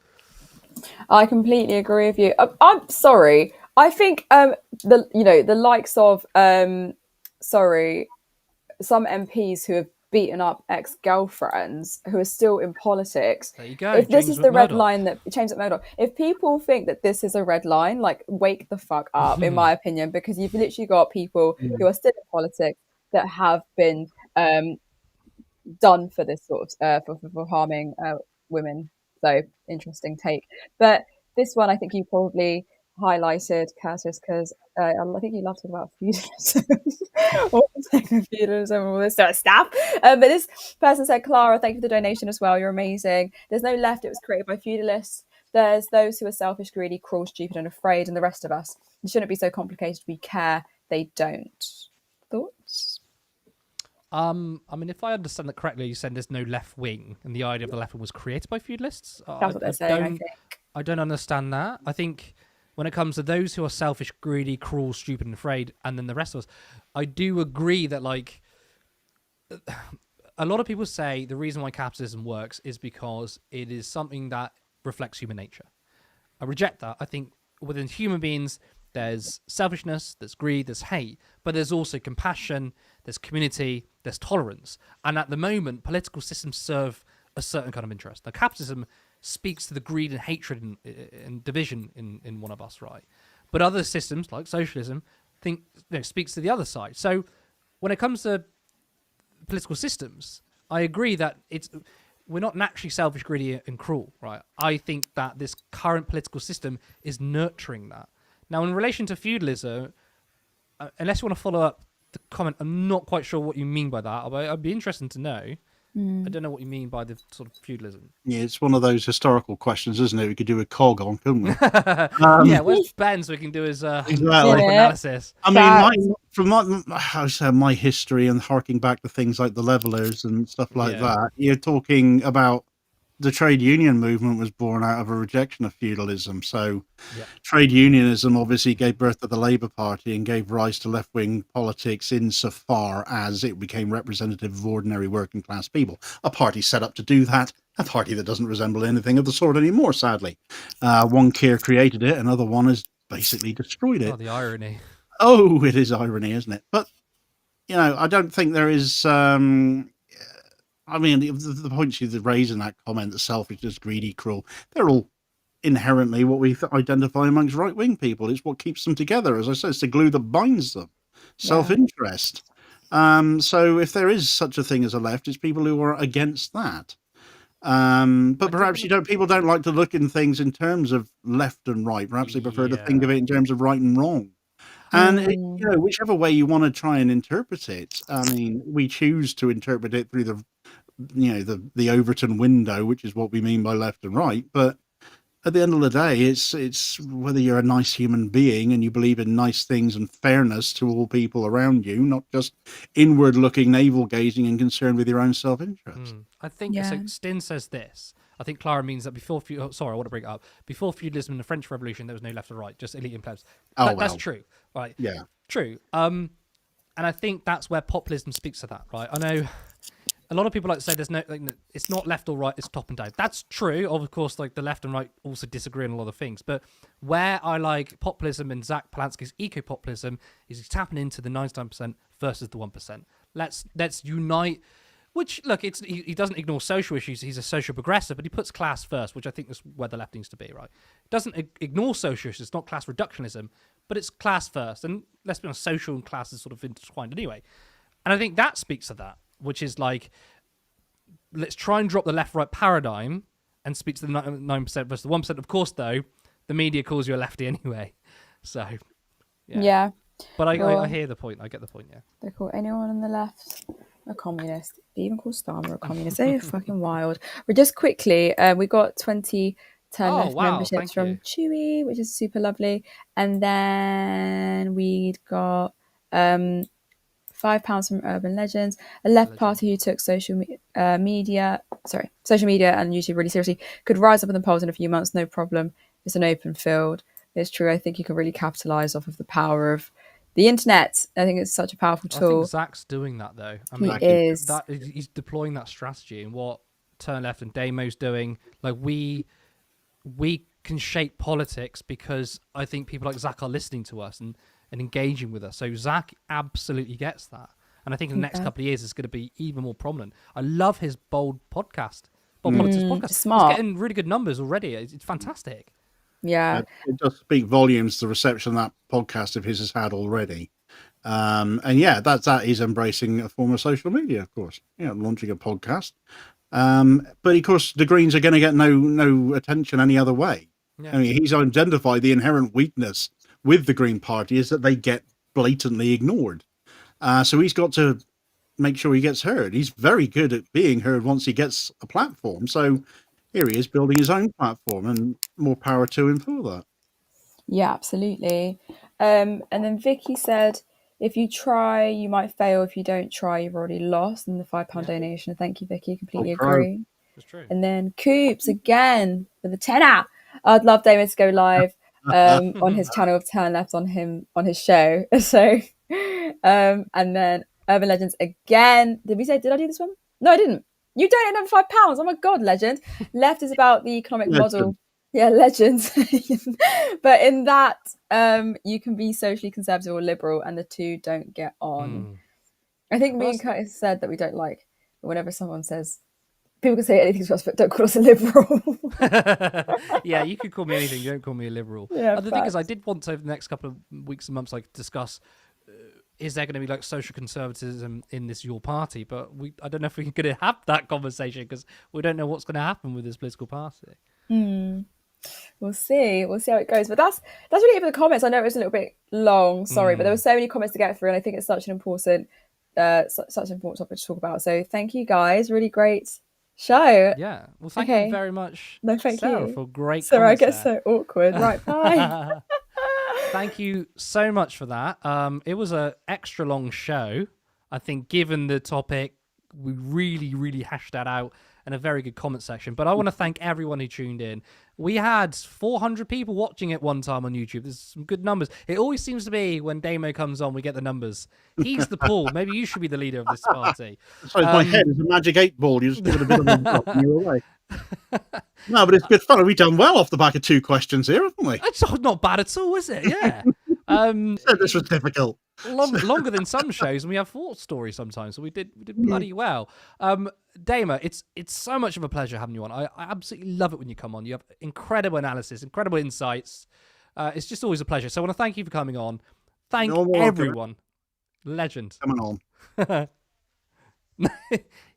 I completely agree with you. I'm sorry. I think the likes of some MPs who have beaten up ex-girlfriends who are still in politics. There you go. If this James is the red McMurdoch. line that James McMurdoch, if people think that this is a red line, like wake the fuck up, in my opinion, because you've literally got people who are still in politics that have been done for this sort of for harming women. So interesting take. But this one, I think you probably highlighted, Curtis, because I think you love talking about feudalism, feudalism, all this sort of stuff. But this person said, Clara, thank you for the donation as well. You're amazing. There's no left. It was created by feudalists. There's those who are selfish, greedy, cruel, stupid, and afraid, and the rest of us. It shouldn't be so complicated. We care. They don't. Thoughts? I mean, if I understand that correctly, you said there's no left wing, and the idea of the left wing was created by feudalists. That's what they're saying, I think. I don't understand that. I think when it comes to those who are selfish, greedy, cruel, stupid, and afraid, and then the rest of us, I do agree that, like, a lot of people say the reason why capitalism works is because it is something that reflects human nature. I reject that. I think within human beings, there's selfishness, there's greed, there's hate, but there's also compassion, there's community, there's tolerance. And at the moment, political systems serve a certain kind of interest. Now, capitalism speaks to the greed and hatred and division in one of us, right? But other systems, like socialism, speaks to the other side. So when it comes to political systems, I agree that we're not naturally selfish, greedy, and cruel, right? I think that this current political system is nurturing that. Now, in relation to feudalism, unless you want to follow up the comment, I'm not quite sure what you mean by that. I'd be interested to know. I don't know what you mean by the sort of feudalism. Yeah, it's one of those historical questions, isn't it? We could do a cog on, couldn't we? Yeah, where's Ben so we can do his Exactly. analysis? I mean, from my history and harking back to things like the levelers and stuff like that, you're talking about the trade union movement was born out of a rejection of feudalism. So trade unionism obviously gave birth to the Labour Party and gave rise to left-wing politics insofar as it became representative of ordinary working class people. A party set up to do that, a party that doesn't resemble anything of the sort anymore, sadly. One Keir created it, another one has basically destroyed it. Oh, the irony. Oh, it is irony, isn't it? But, I don't think there is... I mean, the points you raise in that comment, the selfishness, greedy, cruel, they're all inherently what we identify amongst right-wing people. It's what keeps them together. As I said, it's the glue that binds them. Self-interest. So if there is such a thing as a left, it's people who are against that. But perhaps people don't like to look in things in terms of left and right. Perhaps they prefer to think of it in terms of right and wrong. And whichever way you want to try and interpret it, I mean, we choose to interpret it through the Overton window, which is what we mean by left and right. But at the end of the day, it's whether you're a nice human being and you believe in nice things and fairness to all people around you, not just inward-looking, navel-gazing and concerned with your own self-interest. I think so. Stin says this. I think Clara means that before I want to bring it up. Before feudalism and the French Revolution, there was no left or right, just elite and plebs. That's true, right? Yeah, true. And I think that's where populism speaks to that, right? I know a lot of people like to say there's no, it's not left or right, it's top and down. That's true. Of course, like the left and right also disagree on a lot of things. But where I like populism and Zach Polanski's eco-populism is he's tapping into the 99% versus the 1%. Let's unite. Which, look, he doesn't ignore social issues. He's a social progressive, but he puts class first, which I think is where the left needs to be, right? Doesn't ignore social issues. It's not class reductionism, but it's class first. And let's be honest, social and class is sort of intertwined anyway. And I think that speaks to that, which is like, let's try and drop the left-right paradigm and speak to the 9% versus the 1%. Of course, though, the media calls you a lefty anyway. So, yeah. But I hear the point. I get the point, yeah. They call anyone on the left a communist. They even call Starmer a communist. They're fucking wild. But just quickly, we got 20 memberships from Chewy, which is super lovely. And then we got £5 from Urban Legends, a left party who took social media and YouTube really seriously, could rise up in the polls in a few months, no problem. It's an open field. It's true. I think you can really capitalise off of the power of the internet. I think it's such a powerful I tool. think Zach's doing that though. I He mean, is. he's deploying that strategy, and what Turn Left and Damo's doing. Like we can shape politics because I think people like Zach are listening to us and engaging with us. So Zach absolutely gets that. And I think in the next couple of years, it's going to be even more prominent. I love his Bold Politics podcast. Smart. It's getting really good numbers already. It's fantastic. Yeah. It does speak volumes to the reception that podcast of his has had already. And yeah, that is embracing a form of social media, of course. Launching a podcast. But of course, the Greens are going to get no attention any other way. Yeah. I mean, he's identified the inherent weakness with the Green Party is that they get blatantly ignored. So he's got to make sure he gets heard. He's very good at being heard once he gets a platform. So here he is building his own platform, and more power to him for that. Yeah, absolutely. And then Vicky said, if you try, you might fail. If you don't try, you've already lost. And the £5 donation. Thank you, Vicky. Completely agree. That's true. And then Coops again with a tenner. I'd love Damien to go live on his channel of Turn Left on his show. So, and then Urban Legends again. Did I do this one? No, I didn't. You donated another £5. Oh my God, Legend. Left is about the economic model. Yeah, Legends. But in that, you can be socially conservative or liberal, and the two don't get on. I think me and Curtis said that we don't like whenever someone says, people can say anything to us, but don't call us a liberal. Yeah, you could call me anything. You don't call me a liberal. Yeah, the thing is, I did want to, over the next couple of weeks and months, like discuss, is there going to be like social conservatism in this your party? But I don't know if we're going to have that conversation because we don't know what's going to happen with this political party. We'll see how it goes. But that's really it for the comments. I know it was a little bit long, sorry, but there were so many comments to get through, and I think it's such an important topic to talk about. So thank you guys, really great show. Yeah, well, thank you very much. No, thank Sarah, you for great. Sorry, I get there. so awkward. Right, bye. Thank you so much for that. It was an extra long show. I think, given the topic, we really, really hashed that out, and a very good comment section. But I want to thank everyone who tuned in. We had 400 people watching at one time on YouTube. There's some good numbers. It always seems to be when Damo comes on, we get the numbers. He's the Paul. Maybe you should be the leader of this party. So my head is a magic 8-ball. You just give it a bit of a drop and you're away. No, but it's good fun. We've done well off the back of 2 questions here, haven't we? It's not bad at all, is it? Yeah. Said this was difficult. Longer than some shows, and we have 4 stories sometimes, so we did bloody well. Dama, it's so much of a pleasure having you on. I absolutely love it when you come on. You have incredible analysis, incredible insights. It's just always a pleasure. So I want to thank you for coming on. Thank everyone. Legend. Coming on.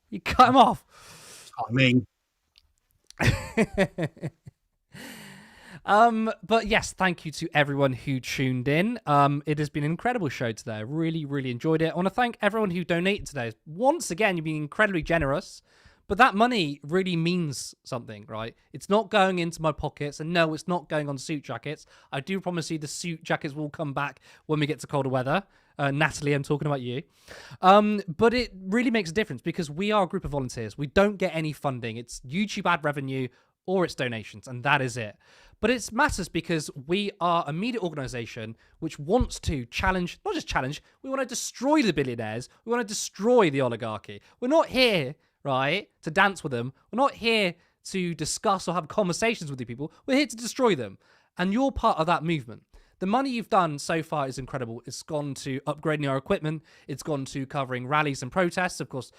You cut him off. I mean. But yes, thank you to everyone who tuned in. It has been an incredible show today. I really, really enjoyed it. I want to thank everyone who donated today. Once again, you've been incredibly generous, but that money really means something, right? It's not going into my pockets, and no, it's not going on suit jackets. I do promise you the suit jackets will come back when we get to colder weather. Natalie, I'm talking about you. But it really makes a difference because we are a group of volunteers. We don't get any funding. It's YouTube ad revenue or it's donations, and that is it. But it matters because we are a media organisation which wants to challenge, not just challenge, we want to destroy the billionaires. We want to destroy the oligarchy. We're not here, right, to dance with them. We're not here to discuss or have conversations with the people. We're here to destroy them. And you're part of that movement. The money you've done so far is incredible. It's gone to upgrading our equipment. It's gone to covering rallies and protests. Of course,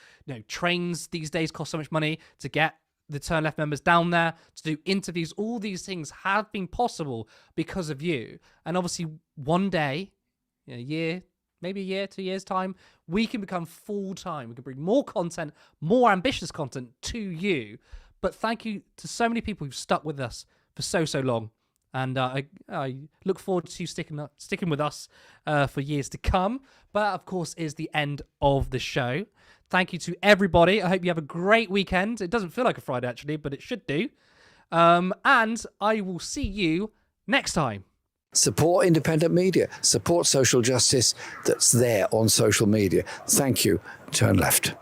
trains these days cost so much money to get the Turn Left members down there, to do interviews. All these things have been possible because of you. And obviously, one day, a year, maybe a year, 2 years' time, we can become full-time. We can bring more content, more ambitious content to you. But thank you to so many people who've stuck with us for so long. And I look forward to sticking with us for years to come. But that, of course, is the end of the show. Thank you to everybody. I hope you have a great weekend. It doesn't feel like a Friday, actually, but it should do. And I will see you next time. Support independent media. Support social justice that's there on social media. Thank you. Turn Left.